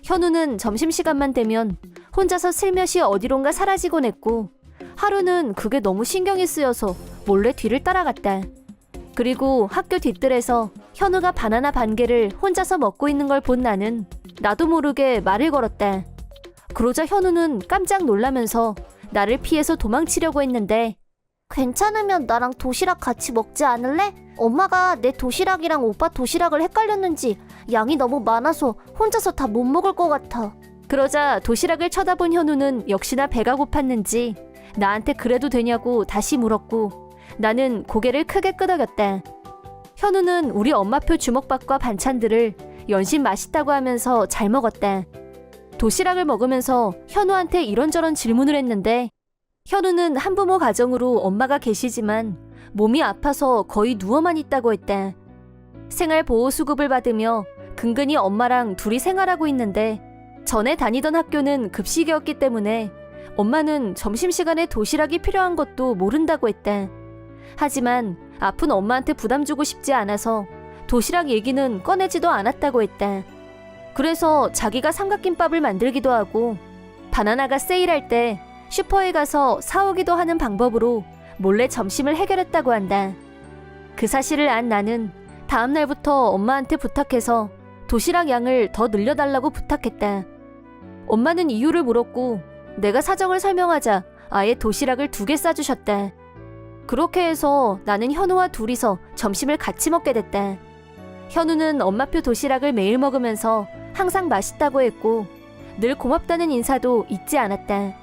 B: 현우는 점심시간만 되면 혼자서 슬며시 어디론가 사라지곤 했고 하루는 그게 너무 신경이 쓰여서 몰래 뒤를 따라갔다. 그리고 학교 뒷뜰에서 현우가 바나나 반 개를 혼자서 먹고 있는 걸 본 나는 나도 모르게 말을 걸었다. 그러자 현우는 깜짝 놀라면서 나를 피해서 도망치려고 했는데 괜찮으면 나랑 도시락 같이 먹지 않을래? 엄마가 내 도시락이랑 오빠 도시락을 헷갈렸는지 양이 너무 많아서 혼자서 다 못 먹을 것 같아. 그러자 도시락을 쳐다본 현우는 역시나 배가 고팠는지 나한테 그래도 되냐고 다시 물었고 나는 고개를 크게 끄덕였다. 현우는 우리 엄마표 주먹밥과 반찬들을 연신 맛있다고 하면서 잘 먹었다. 도시락을 먹으면서 현우한테 이런저런 질문을 했는데 현우는 한부모 가정으로 엄마가 계시지만 몸이 아파서 거의 누워만 있다고 했다. 생활보호수급을 받으며 근근히 엄마랑 둘이 생활하고 있는데 전에 다니던 학교는 급식이었기 때문에 엄마는 점심시간에 도시락이 필요한 것도 모른다고 했다. 하지만 아픈 엄마한테 부담 주고 싶지 않아서 도시락 얘기는 꺼내지도 않았다고 했다. 그래서 자기가 삼각김밥을 만들기도 하고 바나나가 세일할 때 슈퍼에 가서 사오기도 하는 방법으로 몰래 점심을 해결했다고 한다. 그 사실을 안 나는 다음 날부터 엄마한테 부탁해서 도시락 양을 더 늘려달라고 부탁했다. 엄마는 이유를 물었고 내가 사정을 설명하자 아예 도시락을 2개 싸주셨다. 그렇게 해서 나는 현우와 둘이서 점심을 같이 먹게 됐다. 현우는 엄마표 도시락을 매일 먹으면서 항상 맛있다고 했고 늘 고맙다는 인사도 잊지 않았다.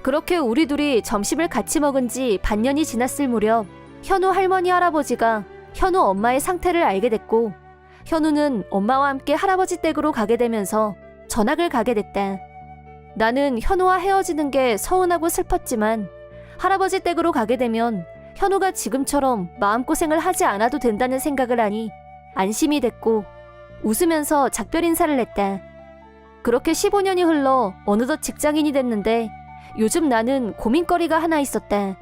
B: 그렇게 우리 둘이 점심을 같이 먹은 지 반년이 지났을 무렵 현우 할머니 할아버지가 현우 엄마의 상태를 알게 됐고 현우는 엄마와 함께 할아버지 댁으로 가게 되면서 전학을 가게 됐다. 나는 현우와 헤어지는 게 서운하고 슬펐지만 할아버지 댁으로 가게 되면 현우가 지금처럼 마음고생을 하지 않아도 된다는 생각을 하니 안심이 됐고 웃으면서 작별 인사를 했다. 그렇게 15년이 흘러 어느덧 직장인이 됐는데 요즘 나는 고민거리가 하나 있었다.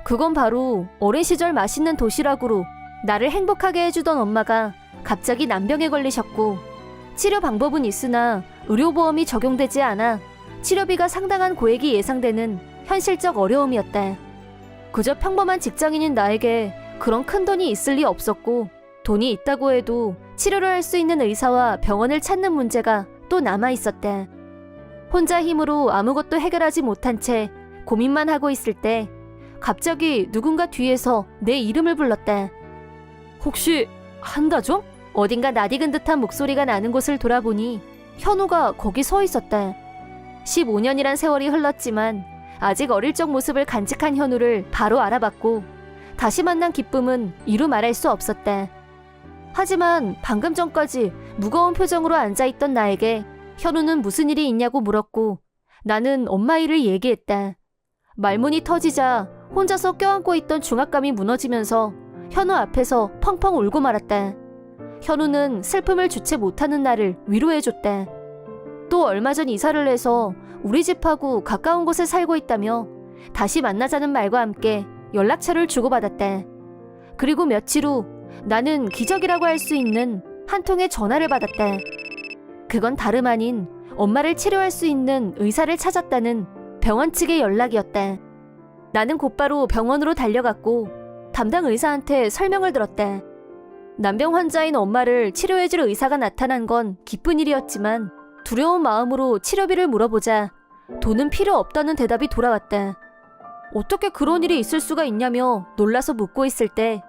B: 그건 바로 어린 시절 맛있는 도시락으로 나를 행복하게 해주던 엄마가 갑자기 난병에 걸리셨고 치료 방법은 있으나 의료보험이 적용되지 않아 치료비가 상당한 고액이 예상되는 현실적 어려움이었다. 그저 평범한 직장인인 나에게 그런 큰 돈이 있을 리 없었고 돈이 있다고 해도 치료를 할 수 있는 의사와 병원을 찾는 문제가 또 남아 있었다. 혼자 힘으로 아무것도 해결하지 못한 채 고민만 하고 있을 때 갑자기 누군가 뒤에서 내 이름을 불렀다.
C: 혹시 한다정?
B: 어딘가 낯익은 듯한 목소리가 나는 곳을 돌아보니 현우가 거기 서 있었다. 15년이란 세월이 흘렀지만 아직 어릴 적 모습을 간직한 현우를 바로 알아봤고 다시 만난 기쁨은 이루 말할 수 없었다. 하지만 방금 전까지 무거운 표정으로 앉아있던 나에게 현우는 무슨 일이 있냐고 물었고 나는 엄마 일을 얘기했다. 말문이 터지자 혼자서 껴안고 있던 중압감이 무너지면서 현우 앞에서 펑펑 울고 말았다. 현우는 슬픔을 주체 못하는 나를 위로해줬다. 또 얼마 전 이사를 해서 우리 집하고 가까운 곳에 살고 있다며 다시 만나자는 말과 함께 연락처를 주고받았다. 그리고 며칠 후 나는 기적이라고 할 수 있는 한 통의 전화를 받았다. 그건 다름 아닌 엄마를 치료할 수 있는 의사를 찾았다는 병원 측의 연락이었다. 나는 곧바로 병원으로 달려갔고 담당 의사한테 설명을 들었다. 난병 환자인 엄마를 치료해줄 의사가 나타난 건 기쁜 일이었지만 두려운 마음으로 치료비를 물어보자 돈은 필요 없다는 대답이 돌아왔다. 어떻게 그런 일이 있을 수가 있냐며 놀라서 묻고 있을 때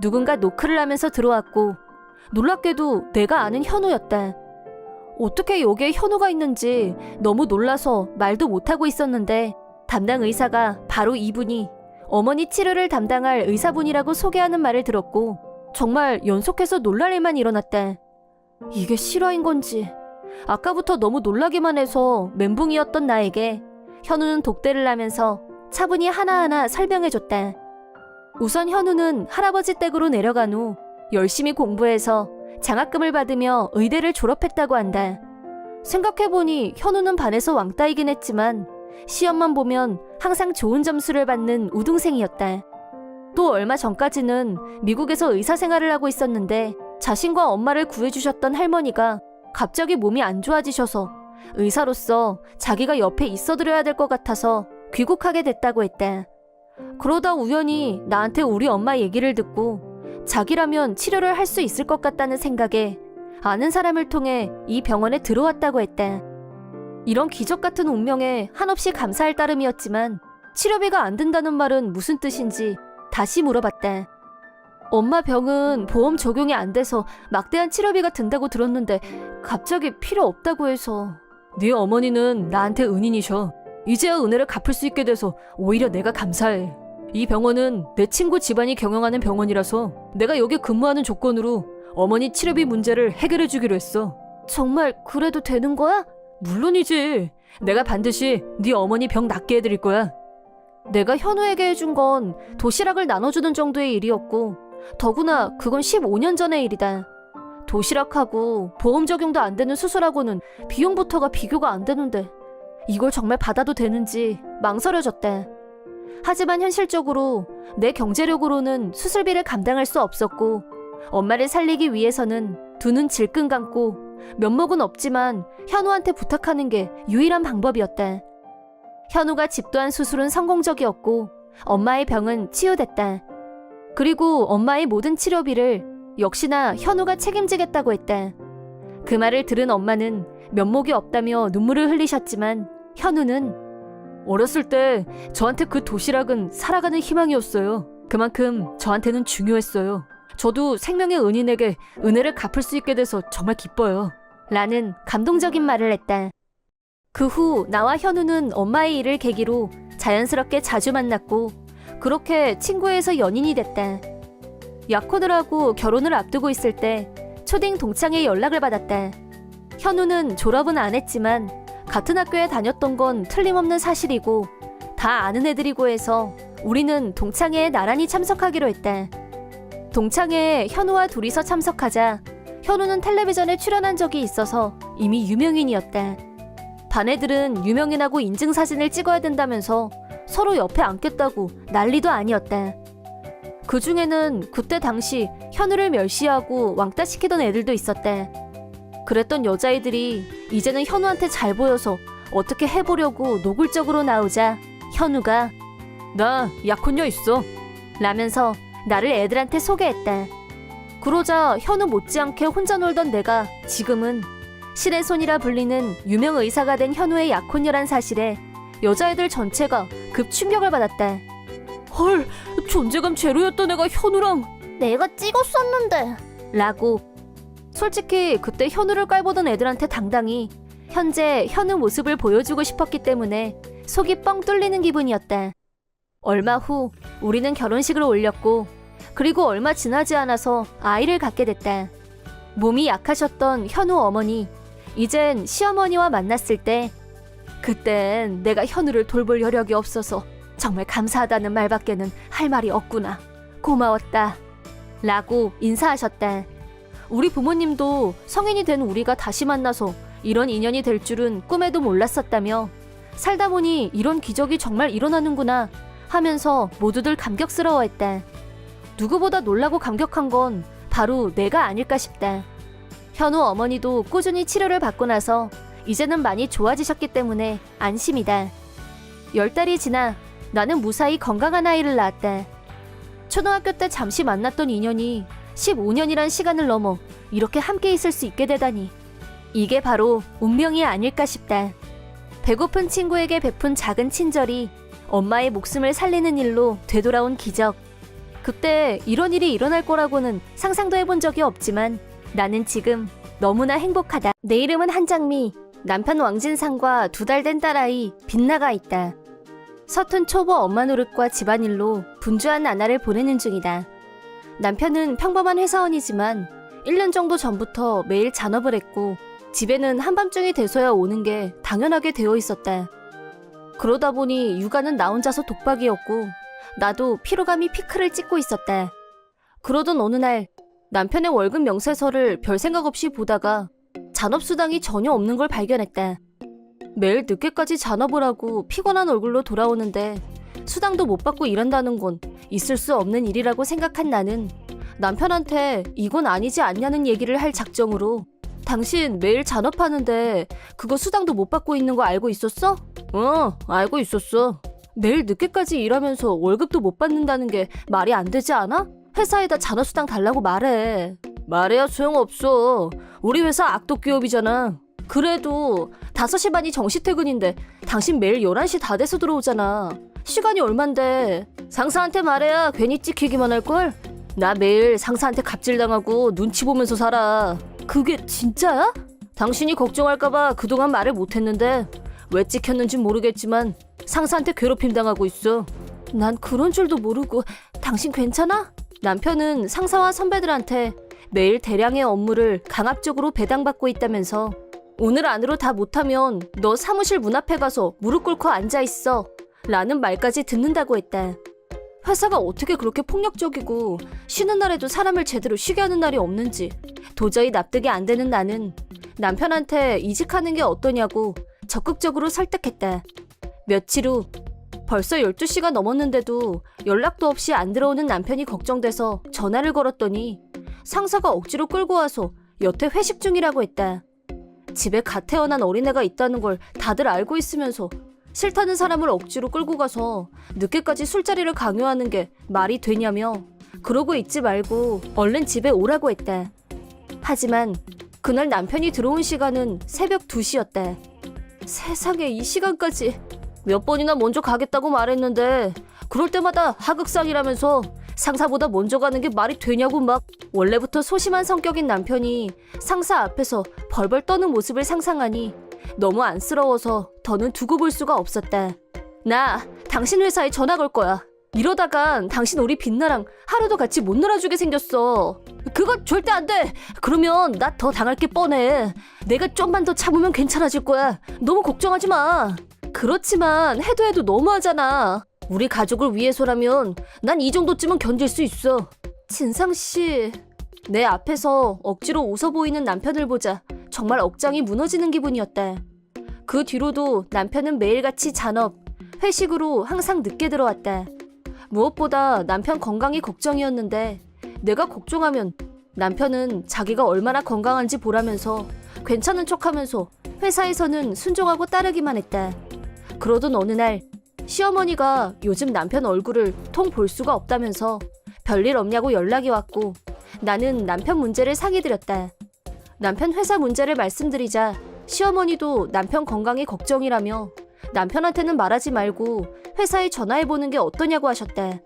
B: 누군가 노크를 하면서 들어왔고 놀랍게도 내가 아는 현우였다. 어떻게 여기에 현우가 있는지 너무 놀라서 말도 못하고 있었는데 담당 의사가 바로 이분이 어머니 치료를 담당할 의사분이라고 소개하는 말을 들었고 정말 연속해서 놀랄 일만 일어났다. 이게 실화인 건지 아까부터 너무 놀라기만 해서 멘붕이었던 나에게 현우는 독대를 하면서 차분히 하나하나 설명해줬다. 우선 현우는 할아버지 댁으로 내려간 후 열심히 공부해서 장학금을 받으며 의대를 졸업했다고 한다. 생각해보니 현우는 반에서 왕따이긴 했지만 시험만 보면 항상 좋은 점수를 받는 우등생이었다. 또 얼마 전까지는 미국에서 의사 생활을 하고 있었는데 자신과 엄마를 구해주셨던 할머니가 갑자기 몸이 안 좋아지셔서 의사로서 자기가 옆에 있어드려야 될 것 같아서 귀국하게 됐다고 했다. 그러다 우연히 나한테 우리 엄마 얘기를 듣고 자기라면 치료를 할 수 있을 것 같다는 생각에 아는 사람을 통해 이 병원에 들어왔다고 했다. 이런 기적 같은 운명에 한없이 감사할 따름이었지만 치료비가 안 든다는 말은 무슨 뜻인지 다시 물어봤다. 엄마 병은 보험 적용이 안 돼서 막대한 치료비가 든다고 들었는데 갑자기 필요 없다고 해서. 네 어머니는 나한테 은인이셔. 이제야 은혜를 갚을 수 있게 돼서 오히려 내가 감사해. 이 병원은 내 친구 집안이 경영하는 병원이라서 내가 여기 근무하는 조건으로 어머니 치료비 문제를 해결해 주기로 했어. 정말 그래도 되는 거야? 물론이지. 내가 반드시 네 어머니 병 낫게 해드릴 거야. 내가 현우에게 해준 건 도시락을 나눠주는 정도의 일이었고 더구나 그건 15년 전의 일이다. 도시락하고 보험 적용도 안 되는 수술하고는 비용부터가 비교가 안 되는데 이걸 정말 받아도 되는지 망설여졌다. 하지만 현실적으로 내 경제력으로는 수술비를 감당할 수 없었고 엄마를 살리기 위해서는 두 눈 질끈 감고 면목은 없지만 현우한테 부탁하는 게 유일한 방법이었다. 현우가 집도한 수술은 성공적이었고 엄마의 병은 치유됐다. 그리고 엄마의 모든 치료비를 역시나 현우가 책임지겠다고 했다. 그 말을 들은 엄마는 면목이 없다며 눈물을 흘리셨지만 현우는 어렸을 때 저한테 그 도시락은 살아가는 희망이었어요. 그만큼 저한테는 중요했어요. 저도 생명의 은인에게 은혜를 갚을 수 있게 돼서 정말 기뻐요. 라는 감동적인 말을 했다. 그 후 나와 현우는 엄마의 일을 계기로 자연스럽게 자주 만났고 그렇게 친구에서 연인이 됐다. 약혼을 하고 결혼을 앞두고 있을 때 초딩 동창의 연락을 받았다. 현우는 졸업은 안 했지만 같은 학교에 다녔던 건 틀림없는 사실이고 다 아는 애들이고 해서 우리는 동창회에 나란히 참석하기로 했다. 동창회에 현우와 둘이서 참석하자 현우는 텔레비전에 출연한 적이 있어서 이미 유명인이었다. 반 애들은 유명인하고 인증사진을 찍어야 된다면서 서로 옆에 앉겠다고 난리도 아니었다. 그 중에는 그때 당시 현우를 멸시하고 왕따시키던 애들도 있었다. 그랬던 여자애들이 이제는 현우한테 잘 보여서 어떻게 해보려고 노골적으로 나오자 현우가 나 약혼녀 있어 라면서 나를 애들한테 소개했다. 그러자 현우 못지않게 혼자 놀던 내가 지금은 신의 손이라 불리는 유명 의사가 된 현우의 약혼녀란 사실에 여자애들 전체가 급 충격을 받았다. 헐, 존재감 제로였던 애가 현우랑
D: 내가 찍었었는데.
B: 라고. 솔직히 그때 현우를 깔보던 애들한테 당당히 현재 현우 모습을 보여주고 싶었기 때문에 속이 뻥 뚫리는 기분이었다. 얼마 후 우리는 결혼식을 올렸고 그리고 얼마 지나지 않아서 아이를 갖게 됐다. 몸이 약하셨던 현우 어머니, 이젠 시어머니와 만났을 때 그땐 내가 현우를 돌볼 여력이 없어서 정말 감사하다는 말밖에는 할 말이 없구나. 고마웠다. 라고 인사하셨다. 우리 부모님도 성인이 된 우리가 다시 만나서 이런 인연이 될 줄은 꿈에도 몰랐었다며 살다 보니 이런 기적이 정말 일어나는구나 하면서 모두들 감격스러워했다. 누구보다 놀라고 감격한 건 바로 내가 아닐까 싶다. 현우 어머니도 꾸준히 치료를 받고 나서 이제는 많이 좋아지셨기 때문에 안심이다. 10달이 지나 나는 무사히 건강한 아이를 낳았다. 초등학교 때 잠시 만났던 인연이 15년이란 시간을 넘어 이렇게 함께 있을 수 있게 되다니. 이게 바로 운명이 아닐까 싶다. 배고픈 친구에게 베푼 작은 친절이 엄마의 목숨을 살리는 일로 되돌아온 기적. 그때 이런 일이 일어날 거라고는 상상도 해본 적이 없지만 나는 지금 너무나 행복하다. 내 이름은 한장미. 남편 왕진상과 2달 된 딸아이 빛나가 있다. 서툰 초보 엄마 노릇과 집안일로 분주한 나날을 보내는 중이다. 남편은 평범한 회사원이지만 1년 정도 전부터 매일 잔업을 했고 집에는 한밤중이 돼서야 오는 게 당연하게 되어 있었다. 그러다 보니 육아는 나 혼자서 독박이었고 나도 피로감이 피크를 찍고 있었다. 그러던 어느 날 남편의 월급 명세서를 별 생각 없이 보다가 잔업수당이 전혀 없는 걸 발견했다. 매일 늦게까지 잔업을 하고 피곤한 얼굴로 돌아오는데 수당도 못 받고 일한다는 건 있을 수 없는 일이라고 생각한 나는 남편한테 이건 아니지 않냐는 얘기를 할 작정으로 당신 매일 잔업하는데 그거 수당도 못 받고 있는 거 알고 있었어? 알고 있었어. 매일 늦게까지 일하면서 월급도 못 받는다는 게 말이 안 되지 않아? 회사에다 잔업수당 달라고 말해. 말해야 소용없어. 우리 회사 악독 기업이잖아. 그래도 5시 반이 정시퇴근인데 당신 매일 11시 다 돼서 들어오잖아. 시간이 얼만데. 상사한테 말해야 괜히 찍히기만 할걸? 나 매일 상사한테 갑질당하고 눈치 보면서 살아. 그게 진짜야? 당신이 걱정할까봐 그동안 말을 못했는데 왜 찍혔는지 모르겠지만 상사한테 괴롭힘 당하고 있어. 난 그런 줄도 모르고. 당신 괜찮아? 남편은 상사와 선배들한테 매일 대량의 업무를 강압적으로 배당받고 있다면서 오늘 안으로 다 못하면 너 사무실 문 앞에 가서 무릎 꿇고 앉아있어 라는 말까지 듣는다고 했다. 회사가 어떻게 그렇게 폭력적이고 쉬는 날에도 사람을 제대로 쉬게 하는 날이 없는지 도저히 납득이 안 되는 나는 남편한테 이직하는 게 어떠냐고 적극적으로 설득했다. 며칠 후 벌써 12시가 넘었는데도 연락도 없이 안 들어오는 남편이 걱정돼서 전화를 걸었더니 상사가 억지로 끌고 와서 여태 회식 중이라고 했다. 집에 갓 태어난 어린애가 있다는 걸 다들 알고 있으면서 싫다는 사람을 억지로 끌고 가서 늦게까지 술자리를 강요하는 게 말이 되냐며 그러고 있지 말고 얼른 집에 오라고 했다. 하지만 그날 남편이 들어온 시간은 새벽 2시였다. 세상에 이 시간까지. 몇 번이나 먼저 가겠다고 말했는데 그럴 때마다 하극상이라면서 상사보다 먼저 가는 게 말이 되냐고 막. 원래부터 소심한 성격인 남편이 상사 앞에서 벌벌 떠는 모습을 상상하니 너무 안쓰러워서 더는 두고 볼 수가 없었다. 나 당신 회사에 전화 걸 거야. 이러다간 당신 우리 빛나랑 하루도 같이 못 놀아주게 생겼어. 그건 절대 안 돼. 그러면 나 더 당할 게 뻔해. 내가 좀만 더 참으면 괜찮아질 거야. 너무 걱정하지 마. 그렇지만 해도 너무하잖아. 우리 가족을 위해서라면 난 이 정도쯤은 견딜 수 있어. 진상씨. 내 앞에서 억지로 웃어 보이는 남편을 보자 정말 억장이 무너지는 기분이었다. 그 뒤로도 남편은 매일같이 잔업, 회식으로 항상 늦게 들어왔다. 무엇보다 남편 건강이 걱정이었는데 내가 걱정하면 남편은 자기가 얼마나 건강한지 보라면서 괜찮은 척하면서 회사에서는 순종하고 따르기만 했다. 그러던 어느 날 시어머니가 요즘 남편 얼굴을 통 볼 수가 없다면서 별일 없냐고 연락이 왔고 나는 남편 문제를 상의드렸다. 남편 회사 문제를 말씀드리자 시어머니도 남편 건강이 걱정이라며 남편한테는 말하지 말고 회사에 전화해보는 게 어떠냐고 하셨다.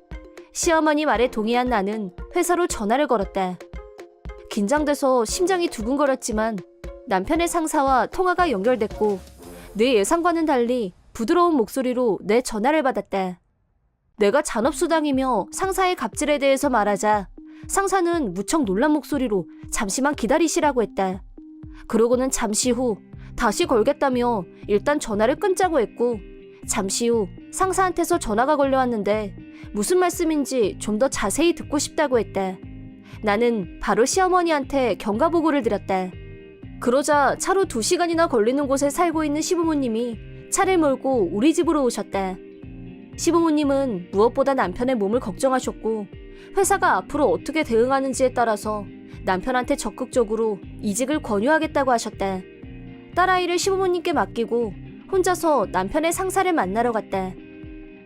B: 시어머니 말에 동의한 나는 회사로 전화를 걸었다. 긴장돼서 심장이 두근거렸지만 남편의 상사와 통화가 연결됐고 내 예상과는 달리 부드러운 목소리로 내 전화를 받았다. 내가 잔업수당이며 상사의 갑질에 대해서 말하자 상사는 무척 놀란 목소리로 잠시만 기다리시라고 했다. 그러고는 잠시 후 다시 걸겠다며 일단 전화를 끊자고 했고 잠시 후 상사한테서 전화가 걸려왔는데 무슨 말씀인지 좀 더 자세히 듣고 싶다고 했다. 나는 바로 시어머니한테 경과보고를 드렸다. 그러자 차로 2시간이나 걸리는 곳에 살고 있는 시부모님이 차를 몰고 우리 집으로 오셨다. 시부모님은 무엇보다 남편의 몸을 걱정하셨고 회사가 앞으로 어떻게 대응하는지에 따라서 남편한테 적극적으로 이직을 권유하겠다고 하셨다. 딸아이를 시부모님께 맡기고 혼자서 남편의 상사를 만나러 갔다.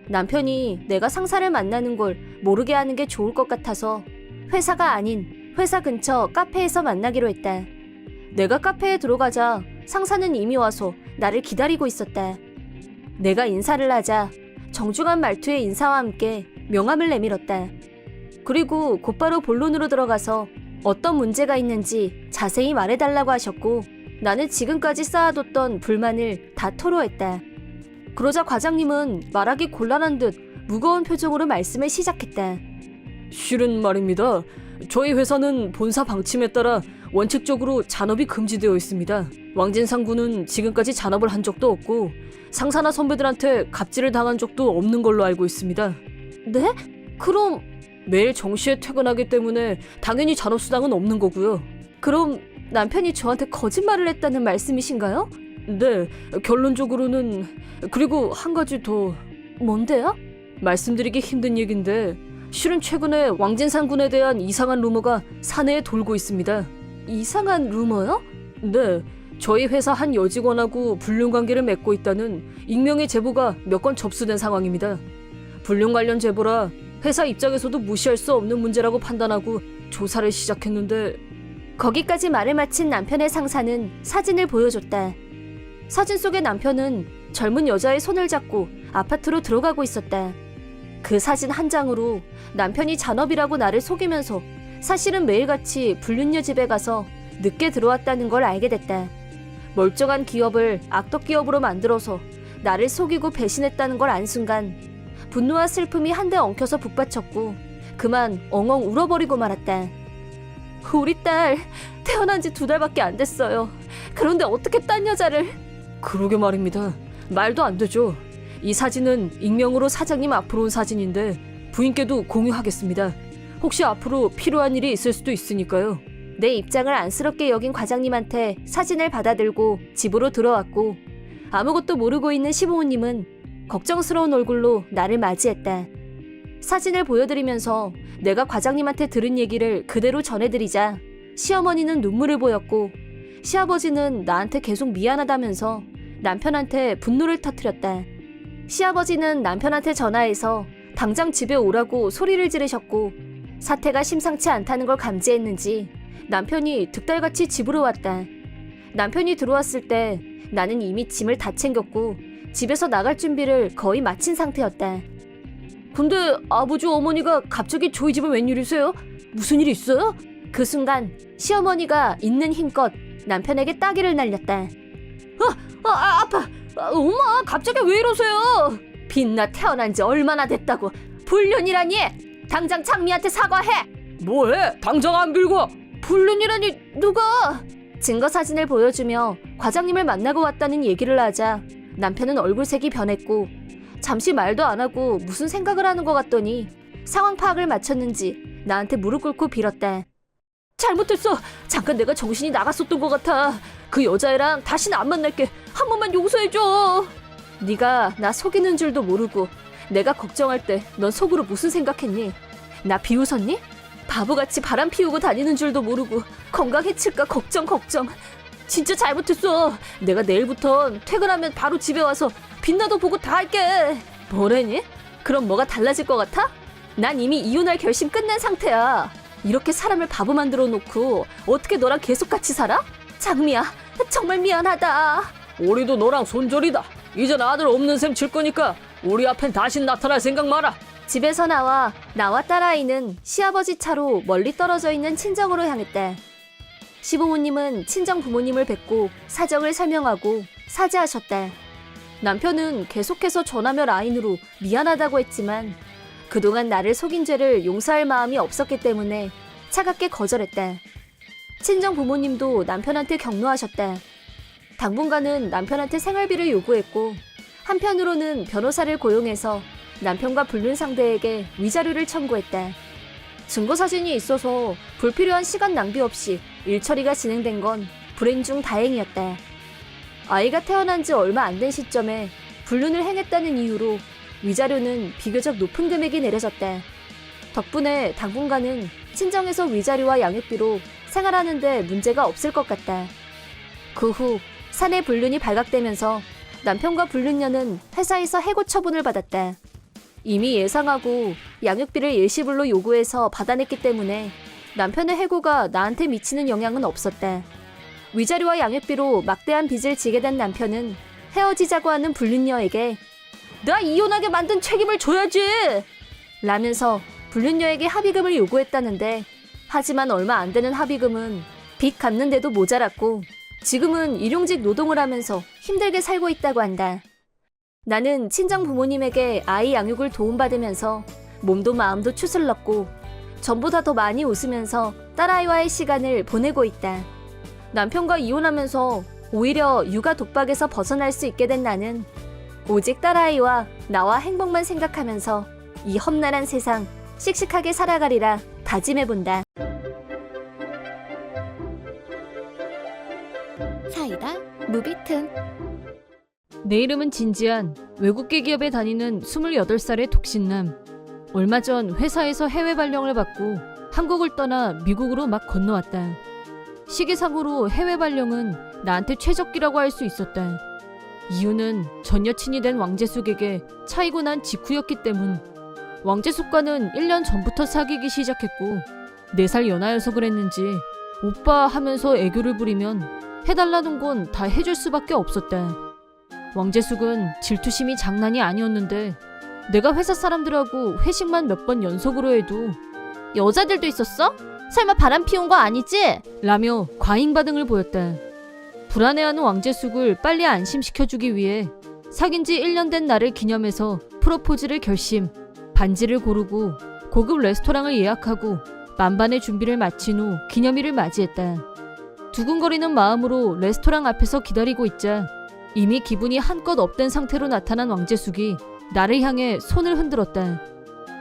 B: 남편이 내가 상사를 만나는 걸 모르게 하는 게 좋을 것 같아서 회사가 아닌 회사 근처 카페에서 만나기로 했다. 내가 카페에 들어가자 상사는 이미 와서 나를 기다리고 있었다. 내가 인사를 하자 정중한 말투의 인사와 함께 명함을 내밀었다. 그리고 곧바로 본론으로 들어가서 어떤 문제가 있는지 자세히 말해달라고 하셨고 나는 지금까지 쌓아뒀던 불만을 다 토로했다. 그러자 과장님은 말하기 곤란한 듯 무거운 표정으로 말씀을 시작했다.
C: 실은 말입니다. 저희 회사는 본사 방침에 따라 원칙적으로 잔업이 금지되어 있습니다. 왕진상구는 지금까지 잔업을 한 적도 없고 상사나 선배들한테 갑질을 당한 적도 없는 걸로 알고 있습니다.
B: 네? 그럼
C: 매일 정시에 퇴근하기 때문에 당연히 잔업수당은 없는 거고요.
B: 그럼 남편이 저한테 거짓말을 했다는 말씀이신가요?
C: 네, 결론적으로는. 그리고 한 가지 더.
B: 뭔데요?
C: 말씀드리기 힘든 얘긴데 실은 최근에 왕진상군에 대한 이상한 루머가 사내에 돌고 있습니다.
B: 이상한 루머요?
C: 네, 저희 회사 한 여직원하고 불륜관계를 맺고 있다는 익명의 제보가 몇 건 접수된 상황입니다. 불륜 관련 제보라 회사 입장에서도 무시할 수 없는 문제라고 판단하고 조사를 시작했는데.
B: 거기까지 말을 마친 남편의 상사는 사진을 보여줬다. 사진 속의 남편은 젊은 여자의 손을 잡고 아파트로 들어가고 있었다. 그 사진 한 장으로 남편이 잔업이라고 나를 속이면서 사실은 매일같이 불륜녀 집에 가서 늦게 들어왔다는 걸 알게 됐다. 멀쩡한 기업을 악덕 기업으로 만들어서 나를 속이고 배신했다는 걸 안 순간 분노와 슬픔이 한데 엉켜서 북받쳤고 그만 엉엉 울어버리고 말았다. 우리 딸 태어난 지 2달밖에 안 됐어요. 그런데 어떻게 딴 여자를...
C: 그러게 말입니다. 말도 안 되죠. 이 사진은 익명으로 사장님 앞으로 온 사진인데 부인께도 공유하겠습니다. 혹시 앞으로 필요한 일이 있을 수도 있으니까요.
B: 내 입장을 안쓰럽게 여긴 과장님한테 사진을 받아들고 집으로 들어왔고 아무것도 모르고 있는 시부모님은 걱정스러운 얼굴로 나를 맞이했다. 사진을 보여드리면서 내가 과장님한테 들은 얘기를 그대로 전해드리자 시어머니는 눈물을 보였고 시아버지는 나한테 계속 미안하다면서 남편한테 분노를 터뜨렸다. 시아버지는 남편한테 전화해서 당장 집에 오라고 소리를 지르셨고 사태가 심상치 않다는 걸 감지했는지 남편이 득달같이 집으로 왔다. 남편이 들어왔을 때 나는 이미 짐을 다 챙겼고 집에서 나갈 준비를 거의 마친 상태였다.
C: 근데 아버지 어머니가 갑자기 저희 집에 웬일이세요? 무슨 일 있어요?
B: 그 순간 시어머니가 있는 힘껏 남편에게 따귀를 날렸다.
C: 아파! 엄마 갑자기 왜 이러세요?
B: 빛나 태어난 지 얼마나 됐다고 불륜이라니! 당장 장미한테 사과해!
C: 뭐해? 당장 안 빌고!
B: 불륜이라니 누가? 증거 사진을 보여주며 과장님을 만나고 왔다는 얘기를 하자 남편은 얼굴색이 변했고 잠시 말도 안 하고 무슨 생각을 하는 것 같더니 상황 파악을 마쳤는지 나한테 무릎 꿇고 빌었다.
C: 잘못했어. 잠깐 내가 정신이 나갔었던 것 같아. 그 여자애랑 다시는 안 만날게. 한 번만 용서해줘.
B: 네가 나 속이는 줄도 모르고 내가 걱정할 때 넌 속으로 무슨 생각했니? 나 비웃었니? 바보같이 바람 피우고 다니는 줄도 모르고 건강 해칠까 걱정. 진짜 잘못했어. 내가 내일부턴 퇴근하면 바로 집에 와서 빛나도 보고 다 할게. 뭐래니? 그럼 뭐가 달라질 것 같아? 난 이미 이혼할 결심 끝낸 상태야. 이렇게 사람을 바보 만들어 놓고 어떻게 너랑 계속 같이 살아? 장미야, 정말 미안하다.
C: 우리도 너랑 손절이다. 이젠 아들 없는 셈 칠 거니까 우리 앞엔 다신 나타날 생각 마라.
B: 집에서 나와 딸아이는 시아버지 차로 멀리 떨어져 있는 친정으로 향했다. 시부모님은 친정 부모님을 뵙고 사정을 설명하고 사죄하셨다. 남편은 계속해서 전화며 라인으로 미안하다고 했지만 그동안 나를 속인 죄를 용서할 마음이 없었기 때문에 차갑게 거절했다. 친정 부모님도 남편한테 격노하셨다. 당분간은 남편한테 생활비를 요구했고 한편으로는 변호사를 고용해서 남편과 불륜 상대에게 위자료를 청구했다. 증거사진이 있어서 불필요한 시간 낭비 없이 일 처리가 진행된 건 불행 중 다행이었다. 아이가 태어난 지 얼마 안 된 시점에 불륜을 행했다는 이유로 위자료는 비교적 높은 금액이 내려졌다. 덕분에 당분간은 친정에서 위자료와 양육비로 생활하는 데 문제가 없을 것 같다. 그 후 사내 불륜이 발각되면서 남편과 불륜녀는 회사에서 해고 처분을 받았다. 이미 예상하고 양육비를 일시불로 요구해서 받아냈기 때문에 남편의 해고가 나한테 미치는 영향은 없었다. 위자료와 양육비로 막대한 빚을 지게 된 남편은 헤어지자고 하는 불륜녀에게 나 이혼하게 만든 책임을 져야지! 라면서 불륜녀에게 합의금을 요구했다는데 하지만 얼마 안 되는 합의금은 빚 갚는데도 모자랐고 지금은 일용직 노동을 하면서 힘들게 살고 있다고 한다. 나는 친정 부모님에게 아이 양육을 도움받으면서 몸도 마음도 추슬렀고 전보다 더 많이 웃으면서 딸아이와의 시간을 보내고 있다. 남편과 이혼하면서 오히려 육아 독박에서 벗어날 수 있게 된 나는 오직 딸아이와 나와 행복만 생각하면서 이 험난한 세상 씩씩하게 살아가리라 다짐해본다.
A: 사이다 무비튼.
B: 내 이름은 진지한 외국계 기업에 다니는 28살의 독신남. 얼마 전 회사에서 해외 발령을 받고 한국을 떠나 미국으로 막 건너왔다. 시기상으로 해외 발령은 나한테 최적기라고 할 수 있었다. 이유는 전 여친이 된 왕재숙에게 차이고 난 직후였기 때문. 왕재숙과는 1년 전부터 사귀기 시작했고 4살 연하여서 그랬는지 오빠 하면서 애교를 부리면 해달라는 건 다 해줄 수밖에 없었다. 왕재숙은 질투심이 장난이 아니었는데 내가 회사 사람들하고 회식만 몇 번 연속으로 해도 여자들도 있었어? 설마 바람 피운 거 아니지? 라며 과잉 반응을 보였다. 불안해하는 왕재숙을 빨리 안심시켜주기 위해 사귄 지 1년 된 날을 기념해서 프로포즈를 결심, 반지를 고르고 고급 레스토랑을 예약하고 만반의 준비를 마친 후 기념일을 맞이했다. 두근거리는 마음으로 레스토랑 앞에서 기다리고 있자 이미 기분이 한껏 업된 상태로 나타난 왕재숙이 나를 향해 손을 흔들었다.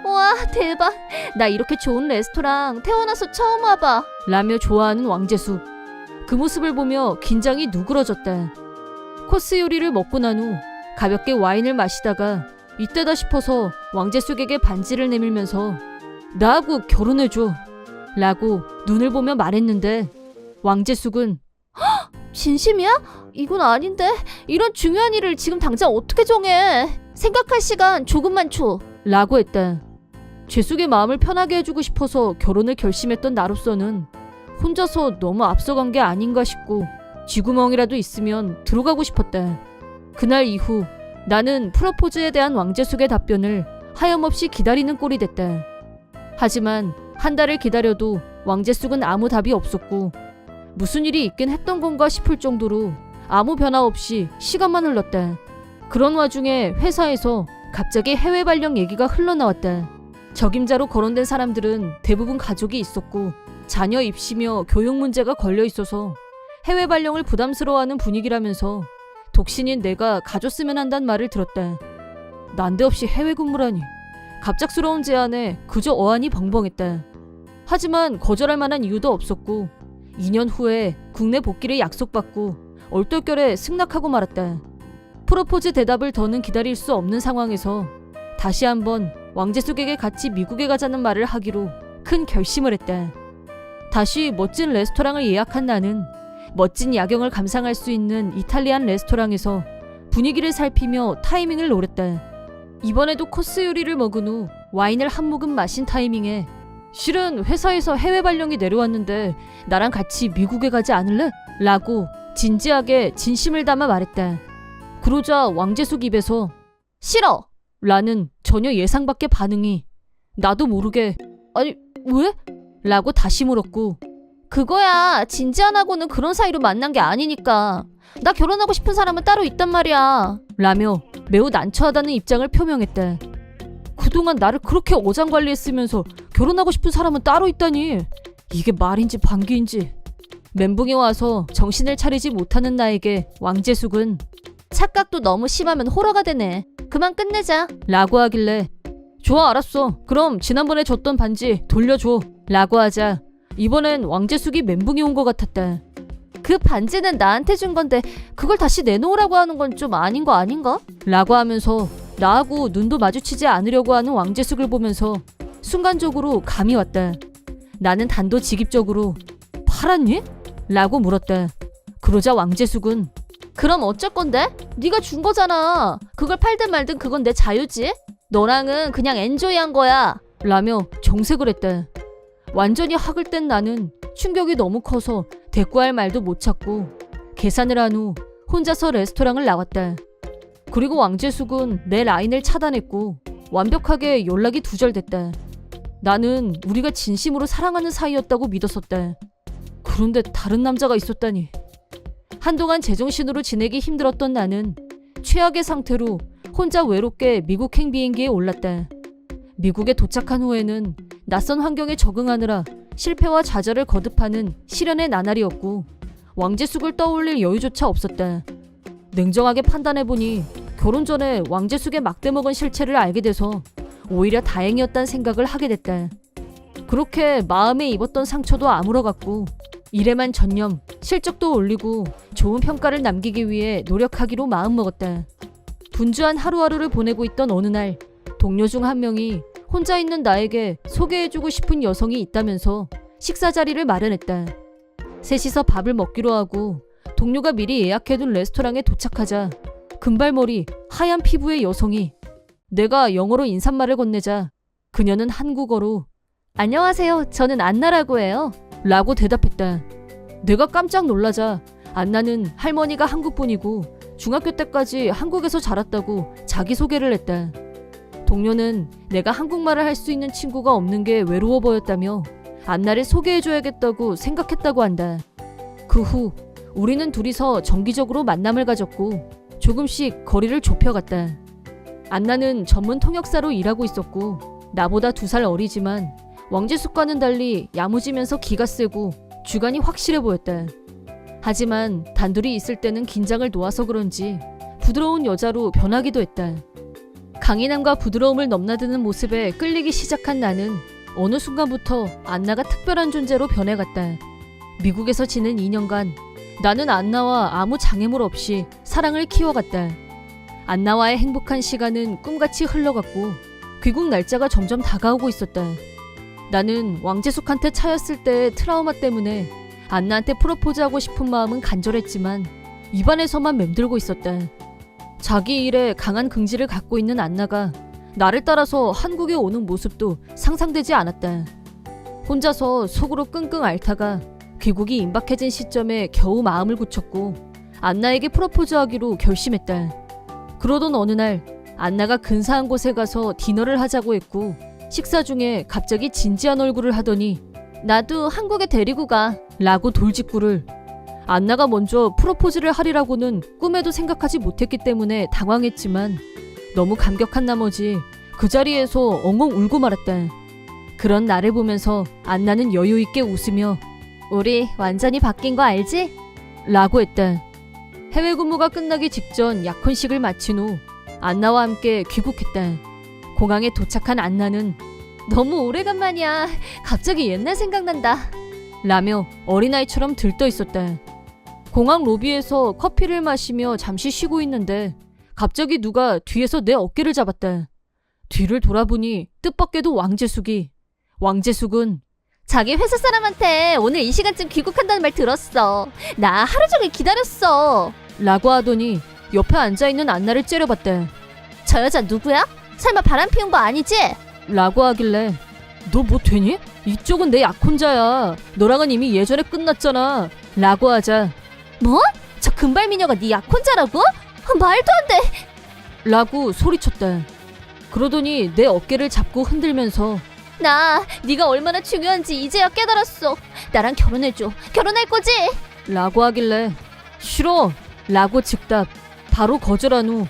B: 우와 대박! 나 이렇게 좋은 레스토랑 태어나서 처음 와봐! 라며 좋아하는 왕재숙. 그 모습을 보며 긴장이 누그러졌다. 코스 요리를 먹고 난 후 가볍게 와인을 마시다가 이때다 싶어서 왕재숙에게 반지를 내밀면서 나하고 결혼해줘 라고 눈을 보며 말했는데 왕재숙은 헉! 진심이야? 이건 아닌데 이런 중요한 일을 지금 당장 어떻게 정해? 생각할 시간 조금만 줘 라고 했다. 재숙의 마음을 편하게 해주고 싶어서 결혼을 결심했던 나로서는 혼자서 너무 앞서간 게 아닌가 싶고 쥐구멍이라도 있으면 들어가고 싶었다. 그날 이후 나는 프로포즈에 대한 왕재숙의 답변을 하염없이 기다리는 꼴이 됐다. 하지만 한 달을 기다려도 왕재숙은 아무 답이 없었고 무슨 일이 있긴 했던 건가 싶을 정도로 아무 변화 없이 시간만 흘렀다. 그런 와중에 회사에서 갑자기 해외 발령 얘기가 흘러나왔다. 적임자로 거론된 사람들은 대부분 가족이 있었고 자녀 입시며 교육 문제가 걸려 있어서 해외 발령을 부담스러워하는 분위기라면서 독신인 내가 가줬으면 한다는 말을 들었다. 난데없이 해외 근무라니. 갑작스러운 제안에 그저 어안이 벙벙했다. 하지만 거절할 만한 이유도 없었고 2년 후에 국내 복귀를 약속받고 얼떨결에 승낙하고 말았다. 프로포즈 대답을 더는 기다릴 수 없는 상황에서 다시 한번 왕재숙에게 같이 미국에 가자는 말을 하기로 큰 결심을 했다. 다시 멋진 레스토랑을 예약한 나는 멋진 야경을 감상할 수 있는 이탈리안 레스토랑에서 분위기를 살피며 타이밍을 노렸다. 이번에도 코스 요리를 먹은 후 와인을 한 모금 마신 타이밍에 실은 회사에서 해외 발령이 내려왔는데 나랑 같이 미국에 가지 않을래? 라고 진지하게 진심을 담아 말했다. 그러자 왕재숙 입에서 싫어! 라는 전혀 예상 밖의 반응이 나도 모르게 아니 왜? 라고 다시 물었고 그거야. 진지한하고는 그런 사이로 만난 게 아니니까. 나 결혼하고 싶은 사람은 따로 있단 말이야. 라며 매우 난처하다는 입장을 표명했대. 그동안 나를 그렇게 어장관리했으면서 결혼하고 싶은 사람은 따로 있다니. 이게 말인지 반기인지. 멘붕이 와서 정신을 차리지 못하는 나에게 왕재숙은 착각도 너무 심하면 호러가 되네. 그만 끝내자. 라고 하길래 좋아 알았어. 그럼 지난번에 줬던 반지 돌려줘. 라고 하자 이번엔 왕재숙이 멘붕이 온 것 같았다. 그 반지는 나한테 준 건데 그걸 다시 내놓으라고 하는 건 좀 아닌 거 아닌가? 라고 하면서 나하고 눈도 마주치지 않으려고 하는 왕재숙을 보면서 순간적으로 감이 왔다. 나는 단도직입적으로 팔았니? 라고 물었다. 그러자 왕재숙은 그럼 어쩔 건데? 네가 준 거잖아. 그걸 팔든 말든 그건 내 자유지. 너랑은 그냥 엔조이한 거야. 라며 정색을 했다. 완전히 학을 뗀 나는 충격이 너무 커서 대꾸할 말도 못 찾고 계산을 한 후 혼자서 레스토랑을 나왔다. 그리고 왕재숙은 내 라인을 차단했고 완벽하게 연락이 두절됐다. 나는 우리가 진심으로 사랑하는 사이였다고 믿었었다. 그런데 다른 남자가 있었다니. 한동안 제정신으로 지내기 힘들었던 나는 최악의 상태로 혼자 외롭게 미국행 비행기에 올랐다. 미국에 도착한 후에는 낯선 환경에 적응하느라 실패와 좌절을 거듭하는 시련의 나날이었고 왕재숙을 떠올릴 여유조차 없었다. 냉정하게 판단해보니 결혼 전에 왕재숙의 막대먹은 실체를 알게 돼서 오히려 다행이었다는 생각을 하게 됐다. 그렇게 마음에 입었던 상처도 아물어갔고 일에만 전념, 실적도 올리고 좋은 평가를 남기기 위해 노력하기로 마음먹었다. 분주한 하루하루를 보내고 있던 어느 날 동료 중 한 명이 혼자 있는 나에게 소개해주고 싶은 여성이 있다면서 식사 자리를 마련했다. 셋이서 밥을 먹기로 하고 동료가 미리 예약해둔 레스토랑에 도착하자 금발머리, 하얀 피부의 여성이 내가 영어로 인사말을 건네자 그녀는 한국어로 안녕하세요. 저는 안나라고 해요. 라고 대답했다. 내가 깜짝 놀라자 안나는 할머니가 한국분이고 중학교 때까지 한국에서 자랐다고 자기소개를 했다. 동료는 내가 한국말을 할 수 있는 친구가 없는 게 외로워 보였다며 안나를 소개해줘야겠다고 생각했다고 한다. 그 후 우리는 둘이서 정기적으로 만남을 가졌고 조금씩 거리를 좁혀갔다. 안나는 전문 통역사로 일하고 있었고 나보다 2살 어리지만 왕재숙과는 달리 야무지면서 기가 세고 주관이 확실해 보였다. 하지만 단둘이 있을 때는 긴장을 놓아서 그런지 부드러운 여자로 변하기도 했다. 강인함과 부드러움을 넘나드는 모습에 끌리기 시작한 나는 어느 순간부터 안나가 특별한 존재로 변해갔다. 미국에서 지낸 2년간 나는 안나와 아무 장애물 없이 사랑을 키워갔다. 안나와의 행복한 시간은 꿈같이 흘러갔고 귀국 날짜가 점점 다가오고 있었다. 나는 왕재숙한테 차였을 때의 트라우마 때문에 안나한테 프로포즈하고 싶은 마음은 간절했지만 입안에서만 맴돌고 있었다. 자기 일에 강한 긍지를 갖고 있는 안나가 나를 따라서 한국에 오는 모습도 상상되지 않았다. 혼자서 속으로 끙끙 앓다가 귀국이 임박해진 시점에 겨우 마음을 굳혔고 안나에게 프로포즈하기로 결심했다. 그러던 어느 날 안나가 근사한 곳에 가서 디너를 하자고 했고 식사 중에 갑자기 진지한 얼굴을 하더니 나도 한국에 데리고 가 라고 돌직구를. 안나가 먼저 프로포즈를 하리라고는 꿈에도 생각하지 못했기 때문에 당황했지만 너무 감격한 나머지 그 자리에서 엉엉 울고 말았다. 그런 나를 보면서 안나는 여유있게 웃으며 우리 완전히 바뀐 거 알지? 라고 했다. 해외 근무가 끝나기 직전 약혼식을 마친 후 안나와 함께 귀국했다. 공항에 도착한 안나는 너무 오래간만이야. 갑자기 옛날 생각난다. 라며 어린아이처럼 들떠 있었다. 공항 로비에서 커피를 마시며 잠시 쉬고 있는데 갑자기 누가 뒤에서 내 어깨를 잡았다. 뒤를 돌아보니 뜻밖에도 왕재숙은 자기 회사 사람한테 오늘 이 시간쯤 귀국한다는 말 들었어. 나 하루 종일 기다렸어. 라고 하더니 옆에 앉아있는 안나를 째려봤다. 저 여자 누구야? 설마 바람 피운 거 아니지? 라고 하길래 너 뭐 되니? 이쪽은 내 약혼자야. 너랑은 이미 예전에 끝났잖아. 라고 하자 뭐? 저 금발미녀가 네 약혼자라고? 말도 안 돼. 라고 소리쳤다. 그러더니 내 어깨를 잡고 흔들면서 나 네가 얼마나 중요한지 이제야 깨달았어. 나랑 결혼해줘. 결혼할 거지? 라고 하길래 싫어 라고 즉답. 바로 거절한 후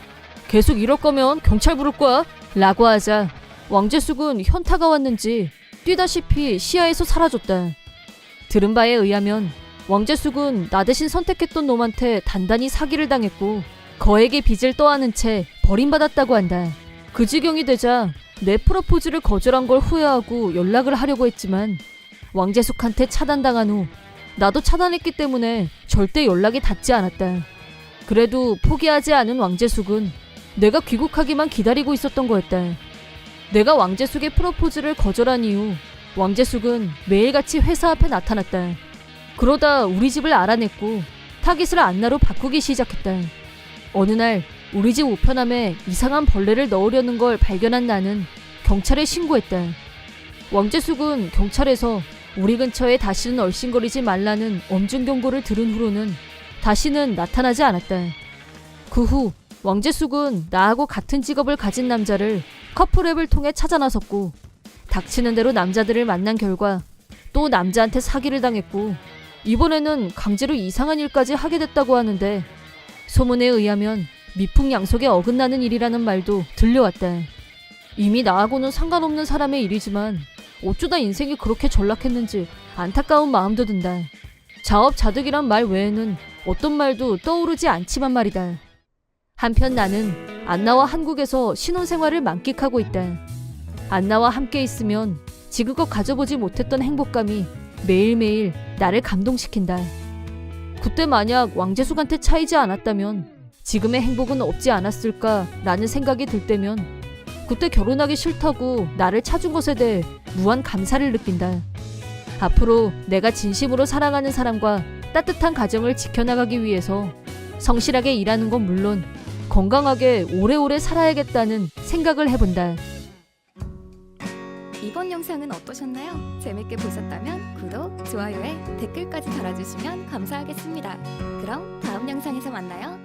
B: 계속 이럴 거면 경찰 부를 거야 라고 하자 왕재숙은 현타가 왔는지 뛰다시피 시야에서 사라졌다. 들은 바에 의하면 왕재숙은 나 대신 선택했던 놈한테 단단히 사기를 당했고 거액의 빚을 떠안은 채 버림받았다고 한다. 그 지경이 되자 내 프로포즈를 거절한 걸 후회하고 연락을 하려고 했지만 왕재숙한테 차단당한 후 나도 차단했기 때문에 절대 연락이 닿지 않았다. 그래도 포기하지 않은 왕재숙은 내가 귀국하기만 기다리고 있었던 거였다. 내가 왕재숙의 프로포즈를 거절한 이후 왕재숙은 매일같이 회사 앞에 나타났다. 그러다 우리 집을 알아냈고 타깃을 안나로 바꾸기 시작했다. 어느 날 우리 집 우편함에 이상한 벌레를 넣으려는 걸 발견한 나는 경찰에 신고했다. 왕재숙은 경찰에서 우리 근처에 다시는 얼씬거리지 말라는 엄중 경고를 들은 후로는 다시는 나타나지 않았다. 그 후 왕재숙은 나하고 같은 직업을 가진 남자를 커플앱을 통해 찾아 나섰고 닥치는 대로 남자들을 만난 결과 또 남자한테 사기를 당했고 이번에는 강제로 이상한 일까지 하게 됐다고 하는데 소문에 의하면 미풍양속에 어긋나는 일이라는 말도 들려왔다. 이미 나하고는 상관없는 사람의 일이지만 어쩌다 인생이 그렇게 전락했는지 안타까운 마음도 든다. 자업자득이란 말 외에는 어떤 말도 떠오르지 않지만 말이다. 한편 나는 안나와 한국에서 신혼생활을 만끽하고 있다. 안나와 함께 있으면 지금껏 가져보지 못했던 행복감이 매일매일 나를 감동시킨다. 그때 만약 왕재숙한테 차이지 않았다면 지금의 행복은 없지 않았을까라는 생각이 들 때면 그때 결혼하기 싫다고 나를 찾은 것에 대해 무한 감사를 느낀다. 앞으로 내가 진심으로 사랑하는 사람과 따뜻한 가정을 지켜나가기 위해서 성실하게 일하는 건 물론 건강하게 오래오래 살아야겠다는 생각을 해본다.
A: 이번 영상은 어떠셨나요? 재밌게 보셨다면 구독, 좋아요에 댓글까지 달아주시면 감사하겠습니다. 그럼 다음 영상에서 만나요.